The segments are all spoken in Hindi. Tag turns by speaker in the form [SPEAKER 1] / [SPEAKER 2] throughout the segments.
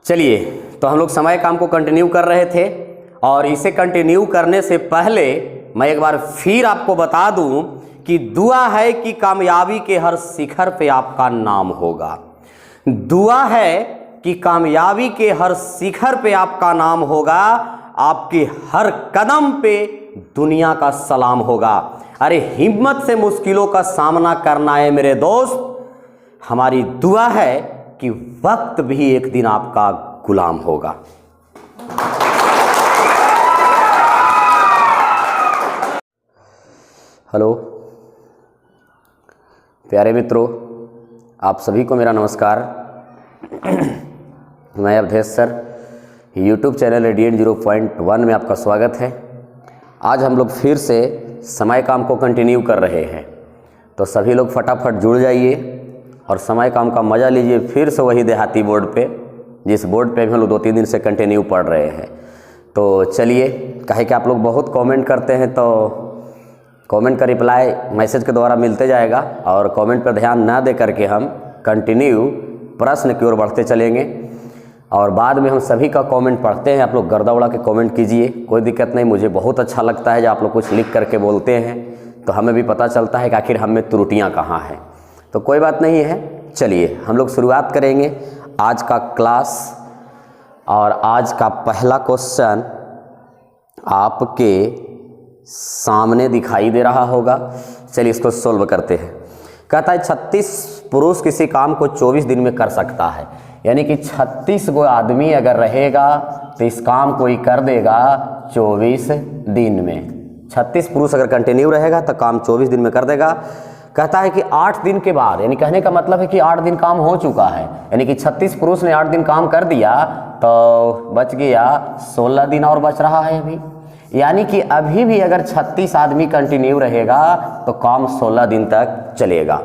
[SPEAKER 1] चलिए, तो हम लोग समय काम को कंटिन्यू कर रहे थे और इसे कंटिन्यू करने से पहले मैं एक बार फिर आपको बता दूं कि दुआ है कि कामयाबी के हर शिखर पे आपका नाम होगा। दुआ है कि कामयाबी के हर शिखर पे आपका नाम होगा, आपके हर कदम पे दुनिया का सलाम होगा। अरे हिम्मत से मुश्किलों का सामना करना है मेरे दोस्त। हमारी दुआ है कि वक्त भी एक दिन आपका गुलाम होगा। हेलो प्यारे मित्रों, आप सभी को मेरा नमस्कार। मैं Awadhesh sir, YouTube channel radiant 0.1 में आपका स्वागत है। आज हम लोग फिर से समय काम को कंटिन्यू कर रहे हैं, तो सभी लोग फटाफट जुड़ जाइए और समय काम का मज़ा लीजिए फिर से वही देहाती बोर्ड पे, जिस बोर्ड पे भी हम लोग 2-3 दिन से कंटिन्यू पढ़ रहे हैं। तो चलिए, कहे कि आप लोग बहुत कमेंट करते हैं, तो कमेंट का रिप्लाई मैसेज के द्वारा मिलते जाएगा और कमेंट पर ध्यान ना दे करके हम कंटिन्यू प्रश्न की ओर बढ़ते चलेंगे और बाद में हम सभी का कमेंट पढ़ते हैं। आप लोग गर्दा उड़ा के कमेंट कीजिए, कोई दिक्कत नहीं। मुझे बहुत अच्छा लगता है जब आप लोग कुछ लिख करके बोलते हैं, तो हमें भी पता चलता है कि आखिर हम में त्रुटियाँ कहाँ हैं। तो कोई बात नहीं है, चलिए हम लोग शुरुआत करेंगे आज का क्लास। और आज का पहला क्वेश्चन आपके सामने दिखाई दे रहा होगा। चलिए इसको सोल्व करते हैं। कहता है 36 पुरुष किसी काम को 24 दिन में कर सकता है, यानी कि 36 गो आदमी अगर रहेगा तो इस काम को ही कर देगा 24 दिन में। 36 पुरुष अगर कंटिन्यू रहेगा तो काम 24 दिन में कर देगा। कहता है कि 8 दिन के बाद, यानी कहने का मतलब है कि 8 दिन काम हो चुका है, यानी कि 36 पुरुष ने 8 दिन काम कर दिया तो बच गया 16 दिन और बच रहा है अभी। यानी कि अभी भी अगर 36 आदमी कंटिन्यू रहेगा तो काम 16 दिन तक चलेगा।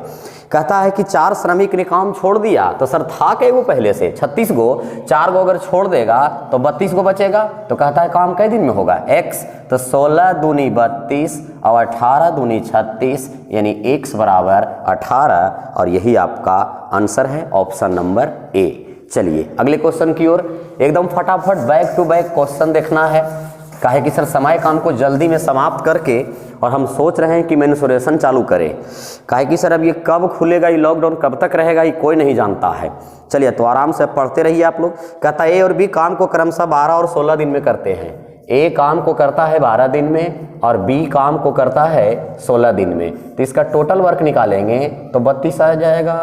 [SPEAKER 1] कहता है कि 4 श्रमिक ने काम छोड़ दिया, तो सर था क्या वो पहले से 36 गो, 4 गो अगर छोड़ देगा तो 32 गो बचेगा। तो कहता है काम कई दिन में होगा x, तो 16 दूनी 32 और 18 दूनी 36, यानी x बराबर 18 और यही आपका आंसर है, ऑप्शन नंबर ए। चलिए अगले क्वेश्चन की ओर एकदम फटाफट बैक टू बैक क्वेश्चन देखना है। काहे कि सर समय काम को जल्दी में समाप्त करके और हम सोच रहे हैं कि मेंसुरेशन चालू करें। काहे कि सर अब ये कब खुलेगा, ये लॉकडाउन कब तक रहेगा, ये कोई नहीं जानता है। चलिए तो आराम से पढ़ते रहिए आप लोग। कहता है ए और बी काम को क्रमशः 12 और 16 दिन में करते हैं। ए काम को करता है 12 दिन में और बी काम को करता है 16 दिन में। तो इसका टोटल वर्क निकालेंगे तो 32 आ जाएगा,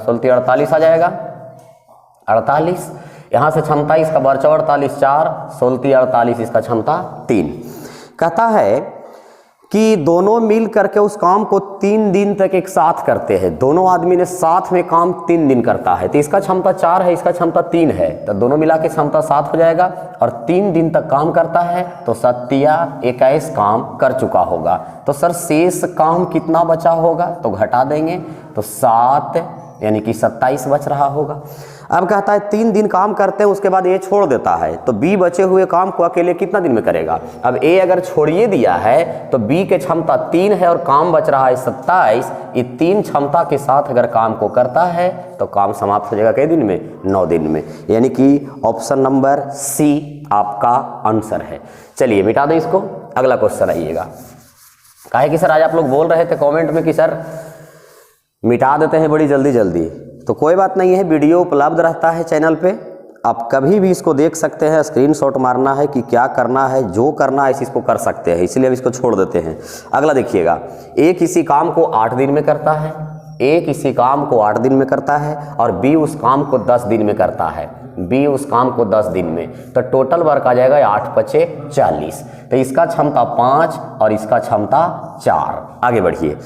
[SPEAKER 1] 16 48 आ जाएगा, 48। यहाँ से क्षमता इसका बर्चा 48 4, 16 48, इसका क्षमता 3। कहता है कि दोनों मिल करके उस काम को 3 दिन तक एक साथ करते हैं। दोनों आदमी ने साथ में काम 3 दिन करता है, तो इसका क्षमता 4 है, इसका क्षमता 3 है, तो दोनों मिला के क्षमता 7 हो जाएगा। और 3 दिन तक काम करता है तो 7 या 21 काम कर चुका होगा। तो सर शेष काम कितना बचा होगा, तो घटा देंगे तो 7 यानी कि 27 बच रहा होगा। अब कहता है 3 दिन काम करते हैं, उसके बाद ए छोड़ देता है, तो बी बचे हुए काम को अकेले कितना दिन में करेगा। अब ए अगर छोड़िए दिया है तो बी के क्षमता 3 है और काम बच रहा है 27। ये 3 क्षमता के साथ अगर काम को करता है तो काम समाप्त हो जाएगा कई दिन में, 9 दिन में, यानी कि ऑप्शन नंबर सी आपका आंसर है। चलिए मिटा दो इसको, अगला क्वेश्चन आइएगा। काहे कि सर आज आप लोग बोल रहे थे कमेंट में कि सर मिटा देते हैं बड़ी जल्दी जल्दी, तो कोई बात नहीं है, वीडियो उपलब्ध रहता है चैनल पे, आप कभी भी इसको देख सकते हैं। स्क्रीनशॉट मारना है कि क्या करना है, जो करना है इसको कर सकते हैं, इसीलिए अब इसको छोड़ देते हैं। अगला देखिएगा, ए किसी काम को 8 दिन में करता है, ए किसी काम को 8 दिन में करता है और बी उस काम को 10 दिन में करता है, बी उस काम को 10 दिन में, तो टोटल वर्क आ जाएगा 8 पचे 40। तो इसका क्षमता 5 और इसका क्षमता 4। आगे बढ़िए।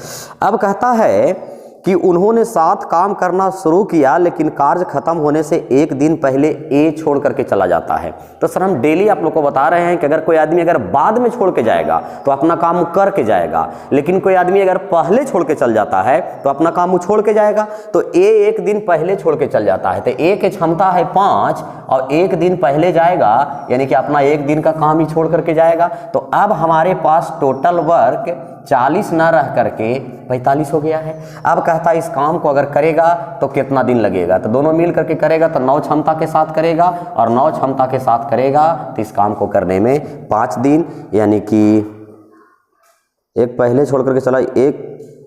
[SPEAKER 1] अब कहता है कि उन्होंने साथ काम करना शुरू किया, लेकिन कार्य खत्म होने से 1 दिन पहले ए छोड़ करके चला जाता है। तो सर हम डेली आप लोग को बता रहे हैं कि अगर कोई आदमी अगर बाद में छोड़ के जाएगा तो अपना काम करके जाएगा, लेकिन कोई आदमी अगर पहले छोड़ के चल जाता है तो अपना काम छोड़ के जाएगा। तो ए 1 दिन पहले छोड़ के चल जाता है, तो ए की क्षमता है 5 और 1 दिन पहले जाएगा, यानी कि अपना 1 दिन का काम ही छोड़ करके जाएगा। तो अब हमारे पास टोटल वर्क 40 ना रह करके 45 हो गया है। अब कहता है इस काम को अगर करेगा तो कितना दिन लगेगा, तो दोनों मिल करके करेगा तो 9 क्षमता के साथ करेगा और 9 क्षमता के साथ करेगा तो इस काम को करने में 5 दिन, यानी कि एक पहले छोड़ करके चला, एक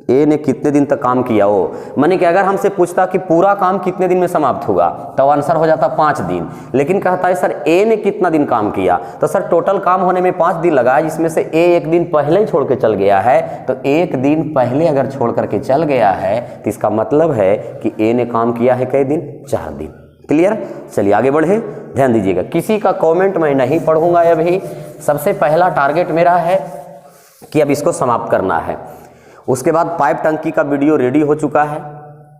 [SPEAKER 1] ए ने कितने दिन तक काम किया वो, माने कि अगर हमसे पूछता कि पूरा काम कितने दिन में समाप्त होगा तो आंसर हो जाता 5 दिन, लेकिन कहता है सर ए ने कितना दिन काम किया, तो सर टोटल काम होने में 5 दिन लगा है, जिसमें से ए एक दिन पहले ही छोड़ के चल गया है, तो एक दिन पहले अगर छोड़ करके चल गया है तो इसका मतलब है कि ए ने काम किया है कई दिन, 4 दिन। क्लियर? चलिए आगे बढ़े, ध्यान दीजिएगा, किसी का कॉमेंट मैं नहीं पढ़ूंगा अभी। सबसे पहला टारगेट मेरा है कि अब इसको समाप्त करना है। उसके बाद पाइप टंकी का वीडियो रेडी हो चुका है,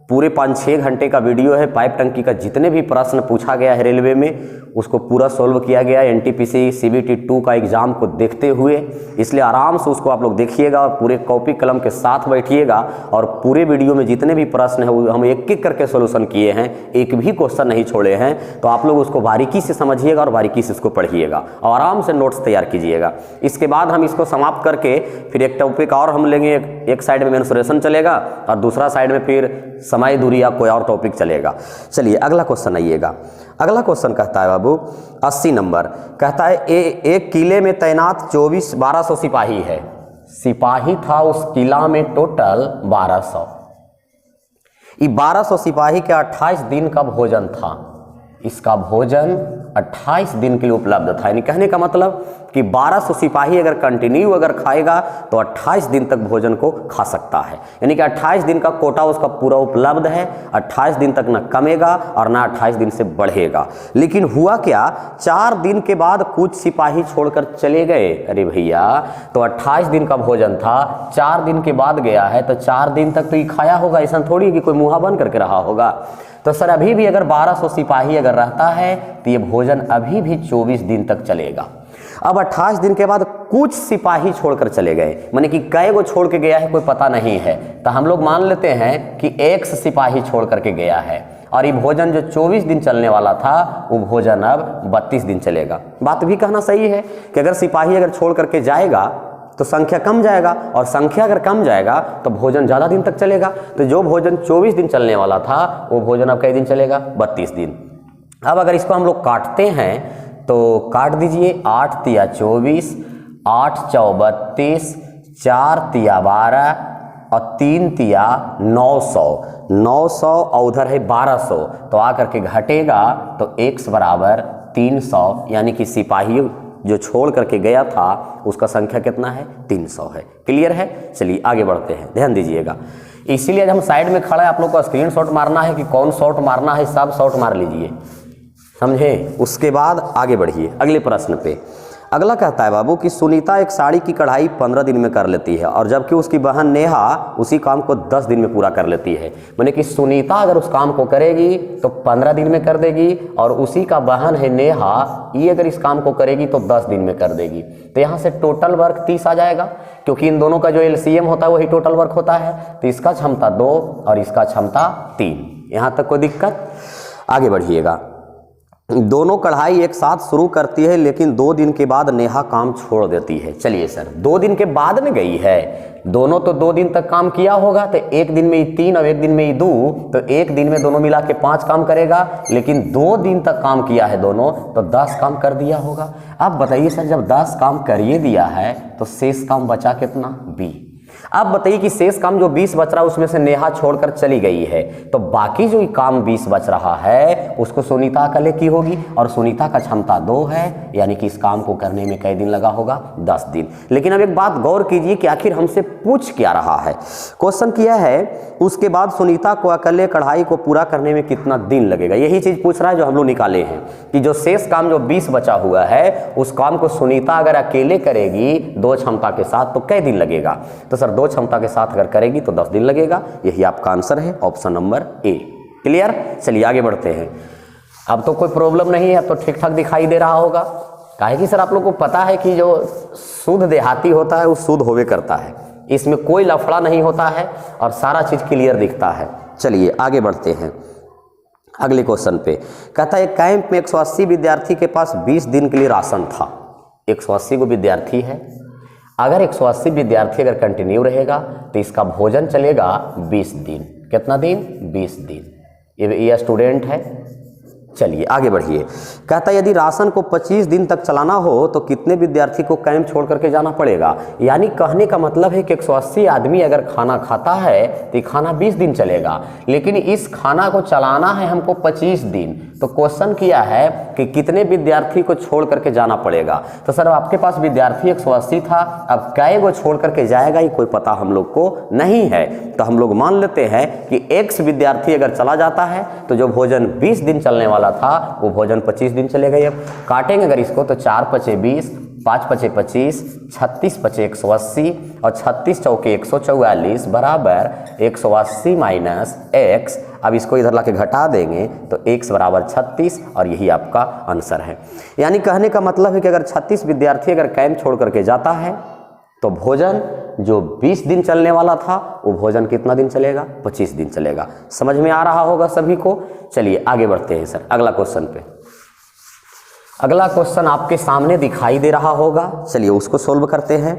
[SPEAKER 1] पूरे 5-6 घंटे का वीडियो है। पाइप टंकी का जितने भी प्रश्न पूछा गया है रेलवे में उसको पूरा सॉल्व किया गया है NTPC CBT 2 का एग्ज़ाम को देखते हुए, इसलिए आराम से उसको आप लोग देखिएगा और पूरे कॉपी कलम के साथ बैठिएगा और पूरे वीडियो में जितने भी प्रश्न हैं वो हम एक एक करके सोल्यूशन किए हैं, एक भी क्वेश्चन नहीं छोड़े हैं। तो आप लोग उसको बारीकी से समझिएगा और बारीकी से इसको पढ़िएगा और आराम से नोट्स तैयार कीजिएगा। इसके बाद हम इसको समाप्त करके फिर एक टॉपिक और हम लेंगे, एक साइड में मेंस्ट्रुएशन चलेगा और दूसरा साइड में फिर समय दूरी या कोई और टॉपिक चलेगा। चलिए अगला क्वेश्चन आइएगा। अगला क्वेश्चन कहता है बाबू 80 नंबर, कहता है एक किले में तैनात 1200 सिपाही है, सिपाही था उस किला में टोटल 1200। ये 1200 सिपाही के 28 दिन का भोजन था, इसका भोजन 28 दिन के लिए उपलब्ध था। यानी कहने का मतलब कि 1200 सिपाही अगर कंटिन्यू अगर खाएगा तो 28 दिन तक भोजन को खा सकता है, यानी कि 28 दिन का कोटा उसका पूरा उपलब्ध है। 28 दिन तक ना कमेगा और ना 28 दिन से बढ़ेगा। लेकिन हुआ क्या, 4 दिन के बाद कुछ सिपाही छोड़कर चले गए। अरे भैया, तो 28 दिन का भोजन था, 4 दिन के बाद गया है तो 4 दिन तक तो ये खाया होगा, ऐसा थोड़ी कि कोई मुँहा बंद करके रहा होगा। तो सर अभी भी अगर 1200 सिपाही अगर रहता है तो ये भोजन अभी भी 24 दिन तक चलेगा। अब 28 दिन के बाद कुछ सिपाही छोड़कर चले गए, माने कि कई को छोड़ के गया है कोई पता नहीं है, तो हम लोग मान लेते हैं कि X सिपाही छोड़ करके गया है और ये भोजन जो 24 दिन चलने वाला था वो भोजन अब 32 दिन चलेगा। बात भी कहना सही है कि अगर सिपाही अगर छोड़ करके जाएगा तो संख्या कम जाएगा और संख्या अगर कम जाएगा तो भोजन ज़्यादा दिन तक चलेगा। तो जो भोजन 24 दिन चलने वाला था वो भोजन अब कई दिन चलेगा, 32 दिन। अब अगर इसको हम लोग काटते हैं तो काट दीजिए, 8 तिया 24, 8 चौ 32, 4 तिया 12 और 3 तिया 900, 900 और उधर है 1200, तो आकर के घटेगा तो x बराबर 300, यानी कि सिपाही जो छोड़ करके गया था उसका संख्या कितना है, 300 है। क्लियर है? चलिए आगे बढ़ते हैं, ध्यान दीजिएगा। इसीलिए हम साइड में खड़ा है, आप लोग को स्क्रीनशॉट मारना है कि कौन शॉट मारना है, सब शॉट मार लीजिए, समझे? उसके बाद आगे बढ़िए अगले प्रश्न पे। अगला कहता है बाबू कि सुनीता एक साड़ी की कढ़ाई 15 दिन में कर लेती है और जबकि उसकी बहन नेहा उसी काम को 10 दिन में पूरा कर लेती है। माने कि सुनीता अगर उस काम को करेगी तो 15 दिन में कर देगी और उसी का बहन है नेहा, ये अगर इस काम को करेगी तो 10 दिन में कर देगी। तो यहाँ से टोटल वर्क 30 आ जाएगा, क्योंकि इन दोनों का जो LCM होता है वही टोटल वर्क होता है। तो इसका क्षमता 2 और इसका क्षमता 3। यहाँ तक कोई दिक्कत? आगे बढ़िएगा। दोनों कढ़ाई एक साथ शुरू करती है लेकिन 2 दिन के बाद नेहा काम छोड़ देती है। चलिए सर, 2 दिन के बाद में गई है, दोनों तो 2 दिन तक काम किया होगा, तो एक दिन में ही 3 और एक दिन में ही 2, तो एक दिन में दोनों मिला के 5 काम करेगा, लेकिन 2 दिन तक काम किया है दोनों तो 10 काम कर दिया होगा। अब बताइए सर, जब 10 काम कर ही दिया है तो शेष काम बचा कितना, 20। अब बताइए कि शेष काम जो 20 बच रहा है उसमें से नेहा छोड़कर चली गई है, तो बाकी जो काम 20 बच रहा है उसको सुनीता अकेले की होगी और सुनीता का क्षमता 2 है, यानी कि इस काम को करने में कई दिन लगा होगा, 10 दिन। लेकिन अब एक बात गौर कीजिए कि आखिर हमसे पूछ क्या रहा है। क्वेश्चन किया है उसके बाद सुनीता को अकेले कढ़ाई को पूरा करने में कितना दिन लगेगा, यही चीज पूछ रहा है जो हम लोग निकाले हैं कि जो शेष काम जो 20 बचा हुआ है उस काम को सुनीता अगर अकेले करेगी 2 क्षमता के साथ तो कई दिन लगेगा। तो सर 2 क्षमता के साथ अगर करेगी तो 10 दिन लगेगा। यही आपका आंसर है, ऑप्शन नंबर ए। क्लियर? चलिए आगे बढ़ते हैं। अब तो कोई प्रॉब्लम नहीं है, अब तो ठीक ठाक दिखाई दे रहा होगा। काहे कि सर आप लोग को पता है कि जो शुद्ध देहाती होता है वो शुद्ध होवे करता है, इसमें कोई लफड़ा नहीं होता है और सारा चीज क्लियर दिखता है। चलिए आगे बढ़ते हैं अगले क्वेश्चन पे। कहता है कैंप में 180 विद्यार्थी के पास 20 दिन के लिए राशन था। 180 को विद्यार्थी है अगर 180 विद्यार्थी अगर कंटिन्यू रहेगा तो इसका भोजन चलेगा 20 दिन। कितना दिन? 20 दिन। ये स्टूडेंट है। चलिए आगे बढ़िए। कहता है यदि राशन को 25 दिन तक चलाना हो तो कितने विद्यार्थी को कैंप छोड़ करके जाना पड़ेगा। यानी कहने का मतलब है कि 180 आदमी अगर खाना खाता है तो ये खाना 20 दिन चलेगा, लेकिन इस खाना को चलाना है हमको 25 दिन। तो क्वेश्चन किया है कि कितने विद्यार्थी को छोड़ करके जाना पड़ेगा। तो सर आपके पास विद्यार्थी 180 था, अब कै गो छोड़ करके जाएगा ये कोई पता हम लोग को नहीं है। तो हम लोग मान लेते हैं कि x विद्यार्थी अगर चला जाता है तो जो भोजन 20 दिन चलने वाला था वो भोजन 25 दिन चलेगा। अब काटेंगे अगर इसको तो 4 पचे 20, 5 पचे 25, 36 पचे 180 और 36 चौके 144 बराबर 180 माइनस x। अब इसको इधर लाके घटा देंगे तो x बराबर 36 और यही आपका आंसर है। यानी कहने का मतलब है कि अगर 36 विद्यार्थी अगर कैंप छोड़ करके जाता है तो भोजन जो 20 दिन चलने वाला था वो भोजन कितना दिन चलेगा? 25 दिन चलेगा। समझ में आ रहा होगा सभी को। चलिए आगे बढ़ते हैं सर अगला क्वेश्चन पे। अगला क्वेश्चन आपके सामने दिखाई दे रहा होगा, चलिए उसको सोल्व करते हैं।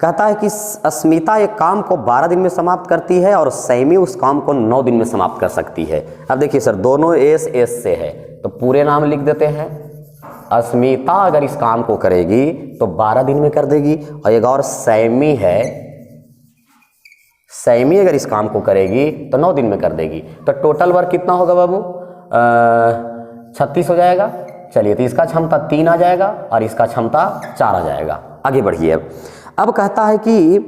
[SPEAKER 1] कहता है कि अस्मिता एक काम को 12 दिन में समाप्त करती है और सैमी उस काम को 9 दिन में समाप्त कर सकती है। अब देखिए सर दोनों एस से है तो पूरे नाम लिख देते हैं। अस्मिता अगर इस काम को करेगी तो 12 दिन में कर देगी, और एक और सैमी है, सैमी अगर इस काम को करेगी तो 9 दिन में कर देगी। तो टोटल वर्क कितना होगा बाबू? 36 हो जाएगा। चलिए तो इसका क्षमता 3 आ जाएगा और इसका क्षमता 4 आ जाएगा। आगे बढ़िए। अब कहता है कि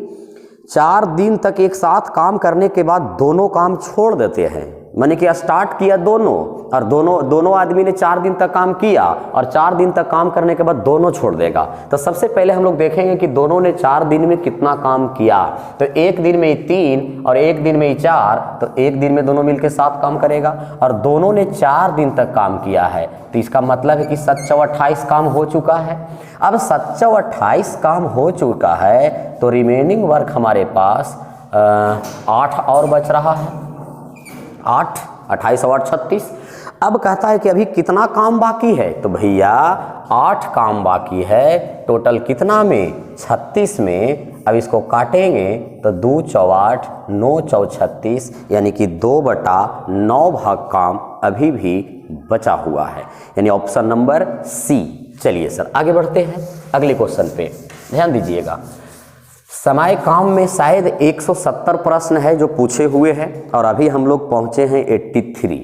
[SPEAKER 1] 4 दिन तक एक साथ काम करने के बाद दोनों काम छोड़ देते हैं। मैंने कि स्टार्ट किया दोनों और दोनों आदमी ने 4 दिन तक काम किया और 4 दिन तक काम करने के बाद दोनों छोड़ देगा। तो सबसे पहले हम लोग देखेंगे कि दोनों ने 4 दिन में कितना काम किया। तो एक दिन में 3 और एक दिन में 4, तो एक दिन में दोनों मिलकर 7 काम करेगा और दोनों ने 4 दिन तक काम किया है। तो इसका मतलब है कि 7 × 28 काम हो चुका है। अब 7 × 28 काम हो चुका है तो रिमेनिंग वर्क हमारे पास 8 और बच रहा है। 8, 28 और 36। अब कहता है कि अभी कितना काम बाकी है। तो भैया 8 काम बाकी है। टोटल कितना में? 36 में। अब इसको काटेंगे तो 2 × 8, 9 × 36, यानी कि 2/9 भाग काम अभी भी बचा हुआ है, यानी ऑप्शन नंबर सी। चलिए सर आगे बढ़ते हैं अगले क्वेश्चन पे, ध्यान दीजिएगा। समय काम में शायद 170 प्रश्न है जो पूछे हुए हैं और अभी हम लोग पहुंचे हैं 83,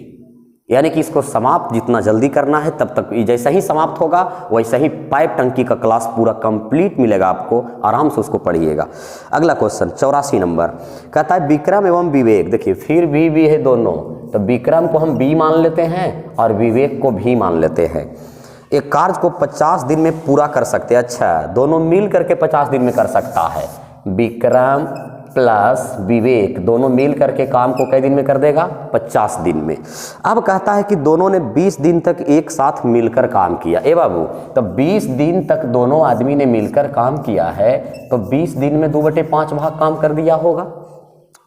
[SPEAKER 1] यानी कि इसको समाप्त जितना जल्दी करना है तब तक। जैसा ही समाप्त होगा वैसा ही पाइप टंकी का क्लास पूरा कंप्लीट मिलेगा आपको, आराम से उसको पढ़िएगा। अगला क्वेश्चन 84 नंबर कहता है विक्रम एवं विवेक, देखिए फिर भी है दोनों, तो विक्रम को हम बी मान लेते हैं और विवेक को भी मान लेते हैं। एक कार्य को 50 दिन में पूरा कर सकते हैं। अच्छा, दोनों मिल करके 50 दिन में कर सकता है। विक्रम प्लस विवेक दोनों मिल करके काम को कई दिन में कर देगा? 50 दिन में। अब कहता है कि दोनों ने 20 दिन तक एक साथ मिलकर काम किया। ए बाबू, तो 20 दिन तक दोनों आदमी ने मिलकर काम किया है तो 20 दिन में 2/5 भाग काम कर दिया होगा।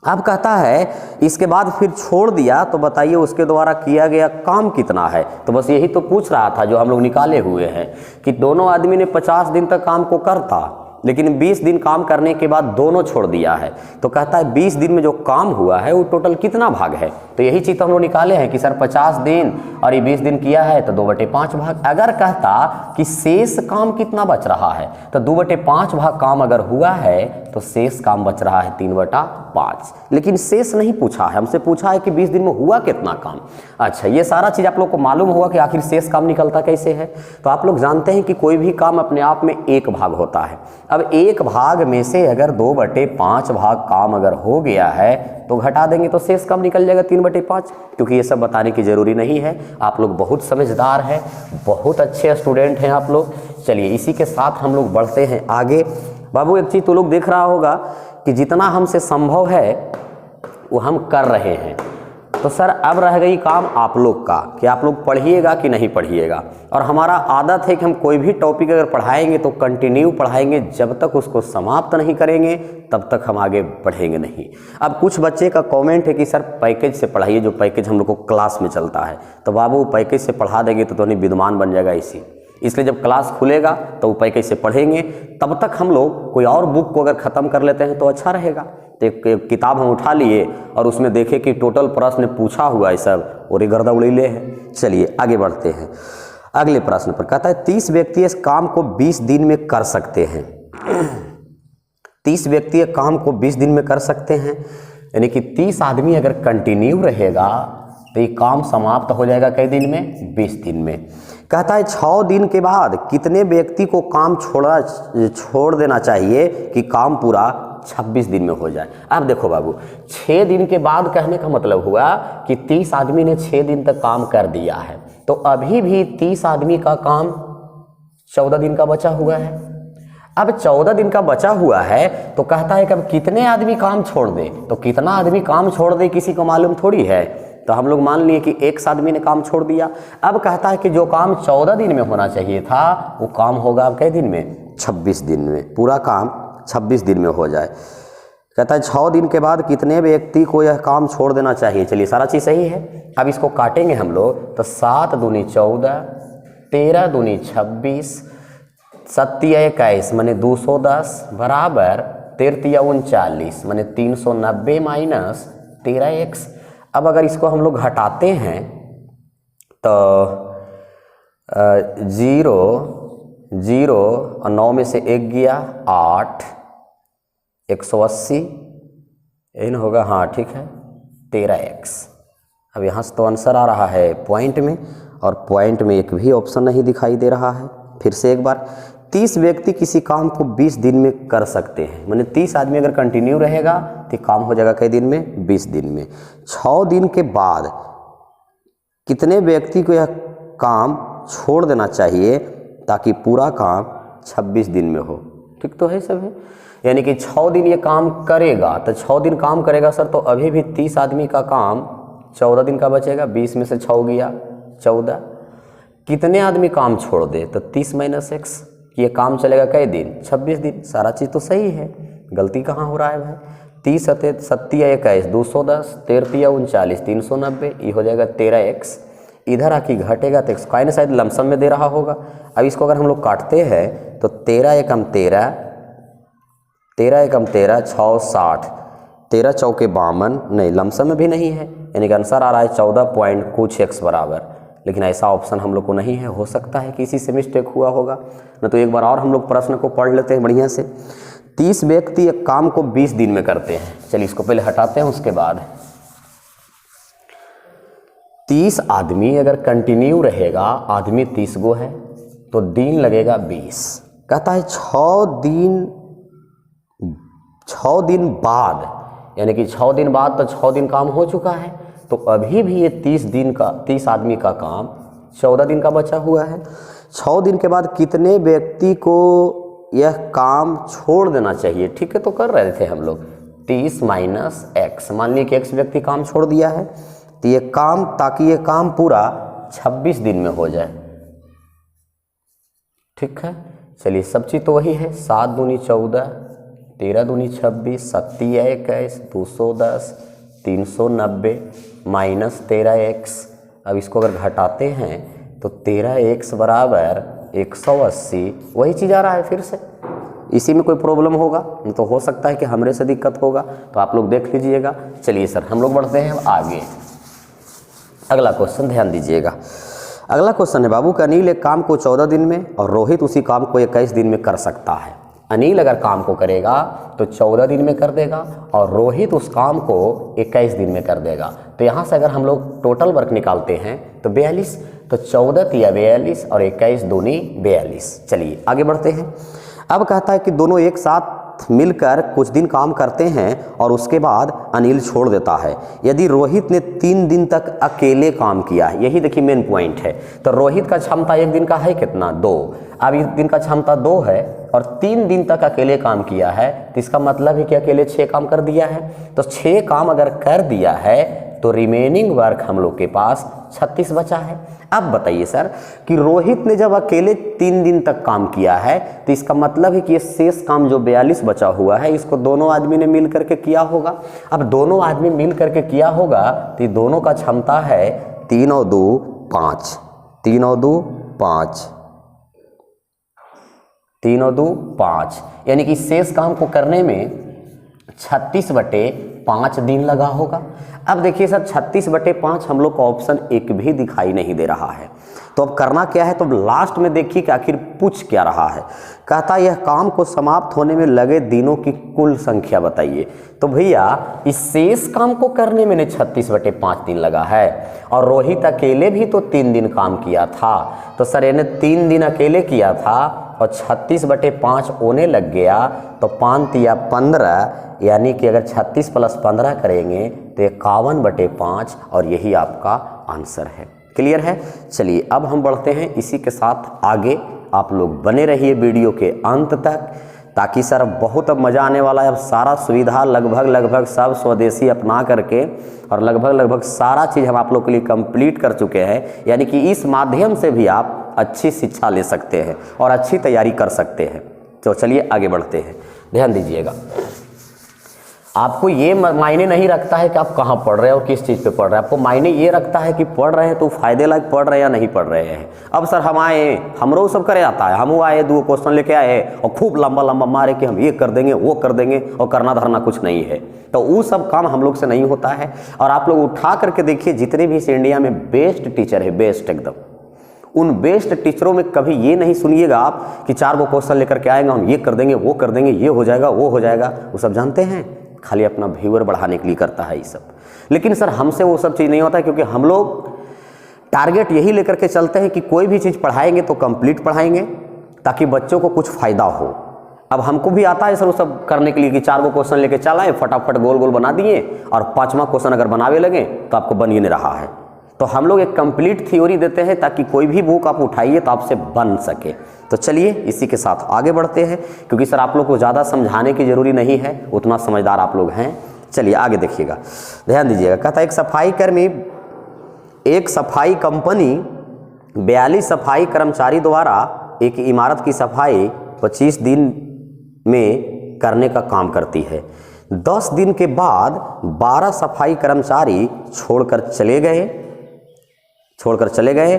[SPEAKER 1] अब कहता है इसके बाद फिर छोड़ दिया, तो बताइए उसके द्वारा किया गया काम कितना है। तो बस यही तो पूछ रहा था जो हम लोग निकाले हुए हैं कि दोनों आदमी ने 50 दिन तक काम को करता, लेकिन 20 दिन काम करने के बाद दोनों छोड़ दिया है। तो कहता है 20 दिन में जो काम हुआ है वो टोटल कितना भाग है। तो यही चीज़ तो हम लोग निकाले हैं कि सर 50 दिन और ये 20 दिन किया है तो 2/5 भाग। अगर कहता कि शेष काम कितना बच रहा है तो 2/5 भाग काम अगर हुआ है तो शेष काम बच रहा है 3/5। लेकिन शेष नहीं पूछा है, हमसे पूछा है कि 20 दिन में हुआ कितना काम। अच्छा, ये सारा चीज़ आप लोग को मालूम होगा कि आखिर शेष काम निकलता कैसे है। तो आप लोग जानते हैं कि कोई भी काम अपने आप में एक भाग होता है। अब एक भाग में से अगर 2/5 भाग काम अगर हो गया है तो घटा देंगे तो शेष काम निकल जाएगा 3/5। क्योंकि ये सब बताने की ज़रूरी नहीं है, आप लोग बहुत समझदार हैं, बहुत अच्छे स्टूडेंट हैं आप लोग। चलिए इसी के साथ हम लोग बढ़ते हैं आगे। बाबू एक चीज़ तो लोग देख रहा होगा कि जितना हमसे संभव है वो हम कर रहे हैं। तो सर अब रह गई काम आप लोग का कि आप लोग पढ़िएगा कि नहीं पढ़िएगा। और हमारा आदत है कि हम कोई भी टॉपिक अगर पढ़ाएंगे तो कंटिन्यू पढ़ाएंगे, जब तक उसको समाप्त नहीं करेंगे तब तक हम आगे बढ़ेंगे नहीं। अब कुछ बच्चे का कमेंट है कि सर पैकेज से पढ़ाइए, जो पैकेज हम लोग को क्लास में चलता है। तो बाबू पैकेज से पढ़ा देंगे तो नहीं विद्वान बन जाएगा इसी। इसलिए जब क्लास खुलेगा तो उपाय कैसे पढ़ेंगे, तब तक हम लोग कोई और बुक को अगर ख़त्म कर लेते हैं तो अच्छा रहेगा। तो एक किताब हम उठा लिए और उसमें देखे कि टोटल प्रश्न पूछा हुआ है सब और ये गर्दा उड़ीले है। चलिए आगे बढ़ते हैं। अगले प्रश्न पर कहता है 30 व्यक्ति इस काम को 20 दिन में कर सकते हैं। 30 व्यक्ति एक काम को 20 दिन में कर सकते हैं, यानी कि 30 आदमी अगर कंटिन्यू रहेगा तो ये काम समाप्त हो जाएगा कई दिन में, 20 दिन में। कहता है 6 दिन के बाद कितने व्यक्ति को काम छोड़ देना चाहिए कि काम पूरा 26 दिन में हो जाए। अब देखो बाबू, 6 दिन के बाद कहने का मतलब हुआ कि 30 आदमी ने 6 दिन तक काम कर दिया है, तो अभी भी 30 आदमी का काम 14 दिन का बचा हुआ है। अब 14 दिन का बचा हुआ है तो कहता है कि अब कितने आदमी काम छोड़ दे, तो कितना आदमी काम छोड़ दे किसी को मालूम थोड़ी है। तो हम लोग मान लिए कि X आदमी ने काम छोड़ दिया। अब कहता है कि जो काम 14 दिन में होना चाहिए था वो काम होगा अब कै दिन में, 26 दिन में, पूरा काम 26 दिन में हो जाए। कहता है 6 दिन के बाद कितने व्यक्ति को यह काम छोड़ देना चाहिए। चलिए सारा चीज़ सही है। अब इसको काटेंगे हम लोग तो 7 दूनी 14, 13 दूनी 26, 7 21 माने 210 बराबर 13 39 माने 390 माइनस 13x। अब अगर इसको हम लोग घटाते हैं तो 0 0 और 9 में से 1 गया 8, 180 यही ना होगा, हाँ ठीक है, 13x। अब यहाँ से तो आंसर आ रहा है पॉइंट में, और पॉइंट में एक भी ऑप्शन नहीं दिखाई दे रहा है। फिर से एक बार, 30 व्यक्ति किसी काम को 20 दिन में कर सकते हैं, माने 30 आदमी अगर कंटिन्यू रहेगा तो काम हो जाएगा कई दिन में, 20 दिन में। 6 दिन के बाद कितने व्यक्ति को यह काम छोड़ देना चाहिए ताकि पूरा काम 26 दिन में हो। ठीक तो है सभी, यानी कि 6 दिन ये काम करेगा तो 6 दिन काम करेगा सर, तो अभी भी 30 आदमी का काम 14 दिन का बचेगा। 20 में से 6 गया 14। कितने आदमी काम छोड़ दे, तो 30 माइनस x, ये काम चलेगा कई दिन, 26 दिन। सारा चीज़ तो सही है, गलती कहाँ हो रहा है भाई। 30 7 21 210, 13 39 390, ये हो जाएगा 13x। इधर आके घटेगा तो x का शायद लमसम में दे रहा होगा। अब इसको अगर हम लोग काटते हैं तो 13 एकम 13, 13 एकम 13, 6 60, 13 चौके 52, नहीं लमसम में भी नहीं है, यानी कि आंसर आ रहा है 14 पॉइंट कुछ x बराबर। लेकिन ऐसा ऑप्शन हम लोग को नहीं है, हो सकता है कि इसी से मिस्टेक हुआ होगा। न तो एक बार और हम लोग प्रश्न को पढ़ लेते हैं बढ़िया से। 30 व्यक्ति एक काम को 20 दिन में करते हैं। चलिए इसको पहले हटाते हैं, उसके बाद 30 आदमी अगर कंटिन्यू रहेगा, आदमी 30 गो है तो दिन लगेगा 20। कहता है 6 दिन बाद, यानी कि 6 दिन बाद तो 6 दिन काम हो चुका है, तो अभी भी ये 30 आदमी का काम 14 दिन का बचा हुआ है। 6 दिन के बाद कितने व्यक्ति को यह काम छोड़ देना चाहिए। ठीक है, तो कर रहे थे हम लोग 30 माइनस x, मान लीजिए कि x व्यक्ति काम छोड़ दिया है तो ये काम, ताकि ये काम पूरा 26 दिन में हो जाए। ठीक है, चलिए सब चीज़ तो वही है। 7 दूनी 14, 13 दूनी 26, 7 21 210, 390 माइनस 13x। अब इसको अगर घटाते हैं तो 13x बराबर 180, वही चीज़ आ रहा है फिर से। इसी में कोई प्रॉब्लम होगा तो हो सकता है कि हमरे से दिक्कत होगा, तो आप लोग देख लीजिएगा। चलिए सर हम लोग बढ़ते हैं आगे। अगला क्वेश्चन ध्यान दीजिएगा। अगला क्वेश्चन है बाबू कि अनिल एक काम को 14 दिन में और रोहित उसी काम को 21 दिन में कर सकता है। अनिल अगर काम को करेगा तो 14 दिन में कर देगा और रोहित उस काम को 21 दिन में कर देगा। तो यहाँ से अगर हम लोग टोटल वर्क निकालते हैं तो 42, तो 14 तिया 42 और 21 दूनी 42। चलिए आगे बढ़ते हैं। अब कहता है कि दोनों एक साथ मिलकर कुछ दिन काम करते हैं और उसके बाद अनिल छोड़ देता है। यदि रोहित ने 3 दिन तक अकेले काम किया है, यही देखिए मेन पॉइंट है। तो रोहित का क्षमता एक दिन का है कितना, 2। अब इस दिन का क्षमता 2 है और 3 दिन तक अकेले काम किया है, तो इसका मतलब है कि अकेले 6 काम कर दिया है। तो 6 काम अगर कर दिया है तो रिमेनिंग वर्क हम लोग के पास 36 बचा है। अब बताइए सर कि रोहित ने जब अकेले 3 दिन तक काम किया है तो इसका मतलब है कि ये शेष काम जो 42 बचा हुआ है इसको दोनों आदमी ने मिल करके किया होगा। अब दोनों आदमी मिल करके किया होगा तो ये दोनों का क्षमता है 3 और 2 5, 3 और 2 5, 3 और 2 5, यानी कि शेष काम को करने में 36/5 दिन लगा होगा। अब देखिए सर 36/5 हम लोग को ऑप्शन एक भी दिखाई नहीं दे रहा है, तो अब करना क्या है, तो लास्ट में देखिए कि आखिर पूछ क्या रहा है। कहता यह काम को समाप्त होने में लगे दिनों की कुल संख्या बताइए। तो भैया इस शेष काम को करने में 36/5 दिन लगा है, और रोहित अकेले भी तो 3 दिन काम किया था, तो सर इन्हें 3 दिन अकेले किया था और 36/5 होने लग गया, तो 5 या 15, यानी कि अगर 36 + 15 करेंगे तो 51/5, और यही आपका आंसर है। क्लियर है? चलिए अब हम बढ़ते हैं इसी के साथ आगे। आप लोग बने रहिए वीडियो के अंत तक, ताकि सर बहुत अब मज़ा आने वाला है। अब सारा सुविधा लगभग सब स्वदेशी अपना करके और लगभग सारा चीज़ हम आप लोग के लिए कंप्लीट कर चुके हैं, यानी कि इस माध्यम से भी आप अच्छी शिक्षा ले सकते हैं और अच्छी तैयारी कर सकते हैं। तो चलिए आगे बढ़ते हैं। ध्यान दीजिएगा, आपको ये मायने नहीं रखता है कि आप कहाँ पढ़ रहे हैं और किस चीज़ पे पढ़ रहे हैं, आपको मायने ये रखता है कि पढ़ रहे हैं तो फायदे लायक पढ़ रहे हैं या नहीं पढ़ रहे हैं। अब सर हम आए, हमरो सब करे आता है, हम आए 2 क्वेश्चन लेके आए और खूब लंबा मारे कि हम ये कर देंगे वो कर देंगे, और करना धरना कुछ नहीं है, तो वो सब काम हम लोग से नहीं होता है। और आप लोग उठा करके देखिए, जितने भी इस इंडिया में बेस्ट टीचर है, बेस्ट एकदम, उन बेस्ट टीचरों में कभी ये नहीं सुनिएगा आप कि 4 क्वेश्चन लेकर के आएंगे, हम ये कर देंगे वो कर देंगे, ये हो जाएगा वो हो जाएगा। वो सब जानते हैं, खाली अपना व्यूअर बढ़ाने के लिए करता है ये सब। लेकिन सर हमसे वो सब चीज़ नहीं होता है, क्योंकि हम लोग टारगेट यही लेकर के चलते हैं कि कोई भी चीज़ पढ़ाएंगे तो कंप्लीट पढ़ाएंगे, ताकि बच्चों को कुछ फ़ायदा हो। अब हमको भी आता है सर वो सब करने के लिए कि 4 क्वेश्चन लेके चल आए, फटाफट गोल गोल बना दिए, और 5वां क्वेश्चन अगर बनावे लगे तो आपको बन ही नहीं रहा है। तो हम लोग एक कंप्लीट थ्योरी देते हैं, ताकि कोई भी बुक आप उठाइए तो आपसे बन सके। तो चलिए इसी के साथ आगे बढ़ते हैं, क्योंकि सर आप लोग को ज़्यादा समझाने की ज़रूरी नहीं है, उतना समझदार आप लोग हैं। चलिए आगे देखिएगा, ध्यान दीजिएगा। कहता है एक सफाई कंपनी 42 सफाई कर्मचारी द्वारा एक इमारत की सफाई 25 दिन में करने का काम करती है। 10 दिन के बाद 12 सफाई कर्मचारी छोड़कर चले गए।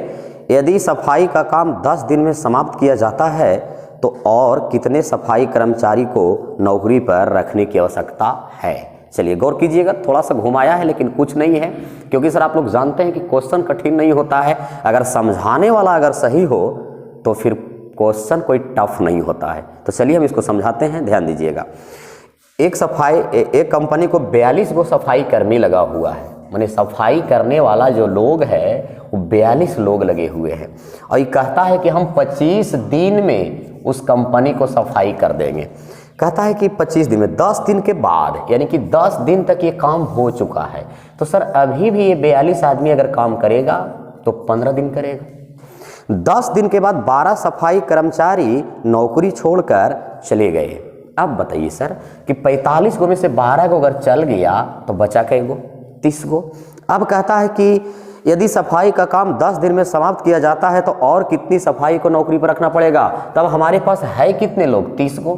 [SPEAKER 1] यदि सफाई का काम 10 दिन में समाप्त किया जाता है तो और कितने सफाई कर्मचारी को नौकरी पर रखने की आवश्यकता है? चलिए गौर कीजिएगा, थोड़ा सा घुमाया है लेकिन कुछ नहीं है, क्योंकि सर आप लोग जानते हैं कि क्वेश्चन कठिन नहीं होता है। अगर समझाने वाला अगर सही हो तो फिर क्वेश्चन कोई टफ नहीं होता है। तो चलिए हम इसको समझाते हैं, ध्यान दीजिएगा। एक कंपनी को 42 गो सफाई कर्मी लगा हुआ है, माने सफाई करने वाला जो लोग है वो 42 लोग लगे हुए हैं, और ये कहता है कि हम 25 दिन में उस कंपनी को सफाई कर देंगे। कहता है कि 25 दिन में, 10 दिन के बाद, यानी कि 10 दिन तक ये काम हो चुका है। तो सर अभी भी ये 42 आदमी अगर काम करेगा तो 15 दिन करेगा। 10 दिन के बाद 12 सफाई कर्मचारी नौकरी छोड़कर चले गए। अब बताइए सर कि 45 गो में से 12 गो अगर चल गया तो बचा कै गो? 30 गो। अब कहता है कि यदि सफाई का काम 10 दिन में समाप्त किया जाता है तो और कितनी सफाई को नौकरी पर रखना पड़ेगा? तब हमारे पास है कितने लोग? 30 गो।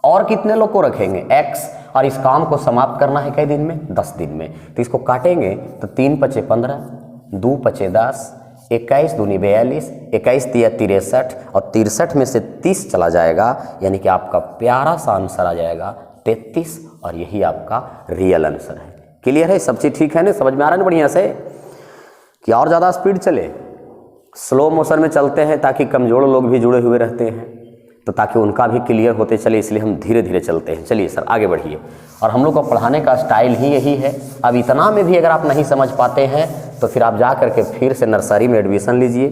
[SPEAKER 1] और कितने लोग को रखेंगे? X। और इस काम को समाप्त करना है कई दिन में? 10 दिन में। तो इसको काटेंगे तो 3 × 5 = 15, 2 × 5 = 10, 21 × 2 = 42, 21 × 3 = 63, और 63 में से 30 चला जाएगा, यानी कि आपका प्यारा सा आंसर आ जाएगा 33, और यही आपका रियल आंसर है। क्लियर है? सब चीज़ ठीक है ना? समझ में आ रहा है ना बढ़िया से? कि और ज़्यादा स्पीड चले, स्लो मोशन में चलते हैं ताकि कमज़ोर लोग भी जुड़े हुए रहते हैं, तो ताकि उनका भी क्लियर होते चले, इसलिए हम धीरे धीरे चलते हैं। चलिए सर आगे बढ़िए। और हम लोग को पढ़ाने का स्टाइल ही यही है। अब इतना में भी अगर आप नहीं समझ पाते हैं तो फिर आप जा करके फिर से नर्सरी में एडमिशन लीजिए,